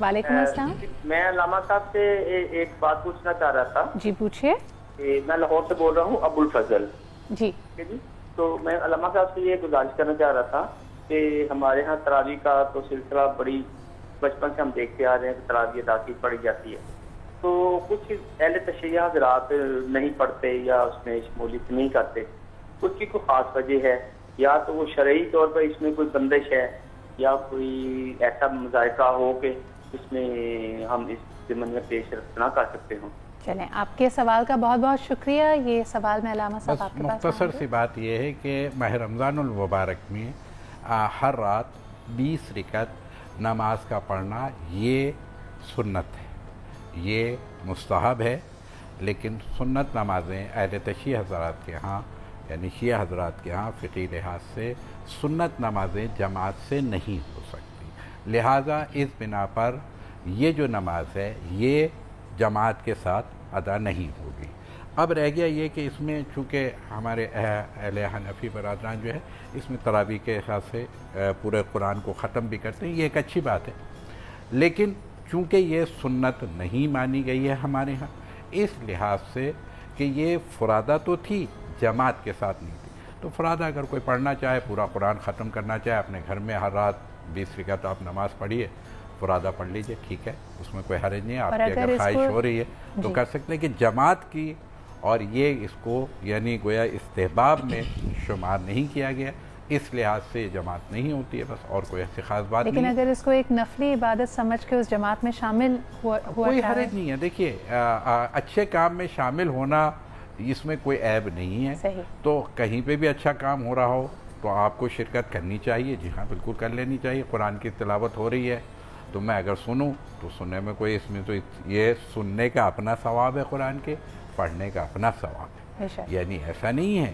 وعلیکم السلام. میں علامہ صاحب سے ایک بات پوچھنا چاہ رہا تھا. جی پوچھیے. میں لاہور سے بول رہا ہوں, ابو الفضل. جی جی. تو میں علامہ صاحب سے یہ گزارش کرنا چاہ رہا تھا کہ ہمارے ہاں تراویح کا تو سلسلہ بڑی بچپن سے ہم دیکھتے آ رہے ہیں کہ تراویح ادا کی پڑھی جاتی ہے. تو کچھ اہل تشیع حضرات نہیں پڑھتے یا اس میں شمولیت نہیں کرتے. اس کی کوئی خاص وجہ ہے, یا تو وہ شرعی طور پر اس میں کوئی بندش ہے, یا کوئی ایسا مذائقہ ہو کہ اس میں ہم اس ضمن میں پیش رفت نہ کر سکتے ہوں. چلیں, آپ کے سوال کا بہت بہت شکریہ. یہ سوال میں علامہ صاحب آپ کے پاس. مختصر سی بات یہ ہے کہ ماہ رمضان المبارک میں ہر رات 20 رکعت نماز کا پڑھنا یہ سنت ہے, یہ مستحب ہے. لیکن سنت نمازیں اہل تشیع حضرات کے ہاں یعنی شیعہ حضرات کے ہاں فقہی لحاظ سے سنت نمازیں جماعت سے نہیں ہو سکتی. لہٰذا اس بنا پر یہ جو نماز ہے یہ جماعت کے ساتھ ادا نہیں ہوگی. اب رہ گیا یہ کہ اس میں چونکہ ہمارے اہل حنفی برادران جو ہے اس میں تراویح کے حساب سے پورے قرآن کو ختم بھی کرتے ہیں, یہ ایک اچھی بات ہے. لیکن چونکہ یہ سنت نہیں مانی گئی ہے ہمارے ہاں, اس لحاظ سے کہ یہ فرادہ تو تھی جماعت کے ساتھ نہیں تھی. تو فرادہ اگر کوئی پڑھنا چاہے, پورا قرآن ختم کرنا چاہے, اپنے گھر میں ہر رات 20 رکعت آپ نماز پڑھیے, فرادہ پڑھ لیجئے, ٹھیک ہے, اس میں کوئی حرج نہیں ہے. آپ کی اگر خواہش ہو رہی ہے تو کر سکتے ہیں کہ جماعت کی, اور یہ اس کو یعنی گویا استحباب میں شمار نہیں کیا گیا, اس لحاظ سے جماعت نہیں ہوتی ہے, بس اور کوئی ایسی خاص بات نہیں. لیکن اگر اس کو ایک نفلی عبادت سمجھ کے اس جماعت میں شامل ہوا کوئی حرج نہیں ہے. دیکھیے اچھے کام میں شامل ہونا اس میں کوئی عیب نہیں ہے. تو کہیں پہ بھی اچھا کام ہو رہا ہو تو آپ کو شرکت کرنی چاہیے. جی ہاں بالکل کر لینی چاہیے. قرآن کی تلاوت ہو رہی ہے تو میں اگر سنوں تو سننے میں کوئی اس میں تو یہ سننے کا اپنا ثواب ہے, قرآن کے پڑھنے کا اپنا ثواب ہے. یعنی ایسا نہیں ہے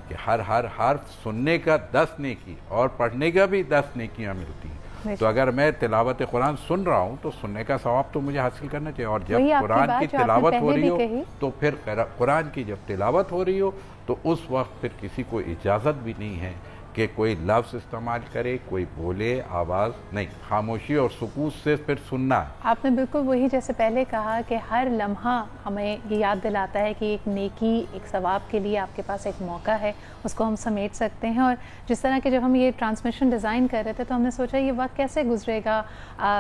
کہ ہر حرف سننے کا 10 نیکی اور پڑھنے کا بھی 10 نیکیاں ملتی ہیں. تو اگر میں تلاوت قرآن سن رہا ہوں تو سننے کا ثواب تو مجھے حاصل کرنا چاہیے. اور جب قرآن کی تلاوت ہو رہی ہو تو پھر قرآن کی جب تلاوت ہو رہی ہو تو اس وقت پھر کسی کو اجازت بھی نہیں ہے کہ کوئی لفظ استعمال کرے, کوئی بولے, آواز نہیں, خاموشی اور سکوت سے پھر سننا ہے. آپ نے بالکل وہی جیسے پہلے کہا کہ ہر لمحہ ہمیں یہ یاد دلاتا ہے کہ ایک نیکی, ایک ثواب کے لیے آپ کے پاس ایک موقع ہے, اس کو ہم سمیٹ سکتے ہیں. اور جس طرح کہ جب ہم یہ ٹرانسمیشن ڈیزائن کر رہے تھے تو ہم نے سوچا یہ وقت کیسے گزرے گا,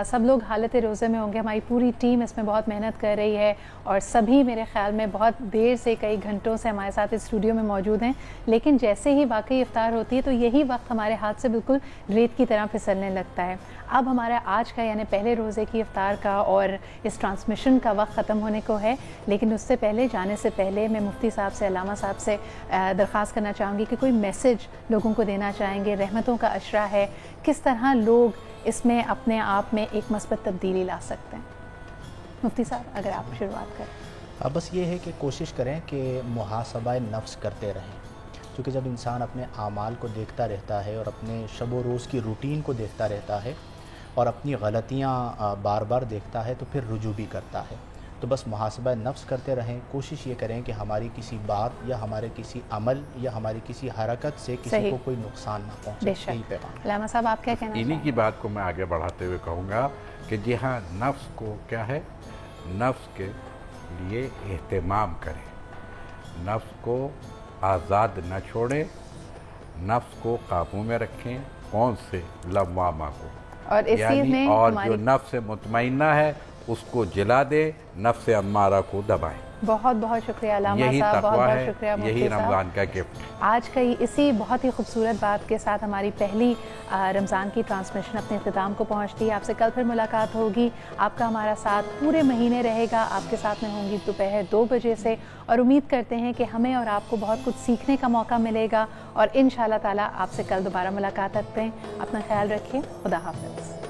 سب لوگ حالت روزے میں ہوں گے. ہماری پوری ٹیم اس میں بہت محنت کر رہی ہے اور سبھی میرے خیال میں بہت دیر سے, کئی گھنٹوں سے ہمارے ساتھ اسٹوڈیو میں موجود ہیں. لیکن جیسے ہی واقعی افطار ہوتی ہے تو یہی وقت ہمارے ہاتھ سے بالکل ریت کی طرح پھسلنے لگتا ہے. اب ہمارا آج کا یعنی پہلے روزے کی افطار کا اور اس ٹرانسمیشن کا وقت ختم ہونے کو ہے. لیکن اس سے پہلے, جانے سے پہلے میں مفتی صاحب سے, علامہ صاحب سے درخواست کرنا چاہوں گی کہ کوئی میسج لوگوں کو دینا چاہیں گے. رحمتوں کا عشرہ ہے, کس طرح لوگ اس میں اپنے آپ میں ایک مثبت تبدیلی لا سکتے ہیں. مفتی صاحب اگر آپ شروعات کریں. بس یہ ہے کہ کوشش کریں کہ محاسبہ نفس کرتے رہیں, کیونکہ جب انسان اپنے اعمال کو دیکھتا رہتا ہے اور اپنے شب و روز کی روٹین کو دیکھتا رہتا ہے اور اپنی غلطیاں بار بار دیکھتا ہے تو پھر رجوع بھی کرتا ہے. تو بس محاسبہ نفس کرتے رہیں. کوشش یہ کریں کہ ہماری کسی بات یا ہمارے کسی عمل یا ہماری کسی حرکت سے کسی کو کوئی نقصان نہ پہنچے. یہی پیغام. علامہ صاحب آپ کیا کہنا چاہیں گے؟ انہی کی بات کو میں آگے بڑھاتے ہوئے کہوں گا کہ جی ہاں, نفس کو کیا ہے, نفس کے لیے اہتمام کریں, نفس کو آزاد نہ چھوڑیں, نفس کو قابو میں رکھیں. کون سے؟ لوامہ کو. और इस चीज़ में और जो नफ्स मुतमइन्ना है उसको जिला दे, नफ्स अम्मारा को दबाए। बहुत बहुत शुक्रिया अल्लामा साहब, बहुत बहुत शुक्रिया। यही रमज़ान का गिफ्ट। आज का इसी बहुत ही खूबसूरत बात के साथ हमारी पहली रमज़ान की ट्रांसमिशन अपने इख्तिताम को पहुंचती है। आपसे कल फिर मुलाकात होगी। आपका हमारा साथ पूरे महीने रहेगा। आपके साथ में होंगी दोपहर 2 बजे से, और उम्मीद करते हैं कि हमें और आपको बहुत कुछ सीखने का मौका मिलेगा। और इंशाअल्लाह ताला आपसे कल दोबारा मुलाकात करते हैं। अपना ख्याल रखिए। खुदा हाफ़िज़।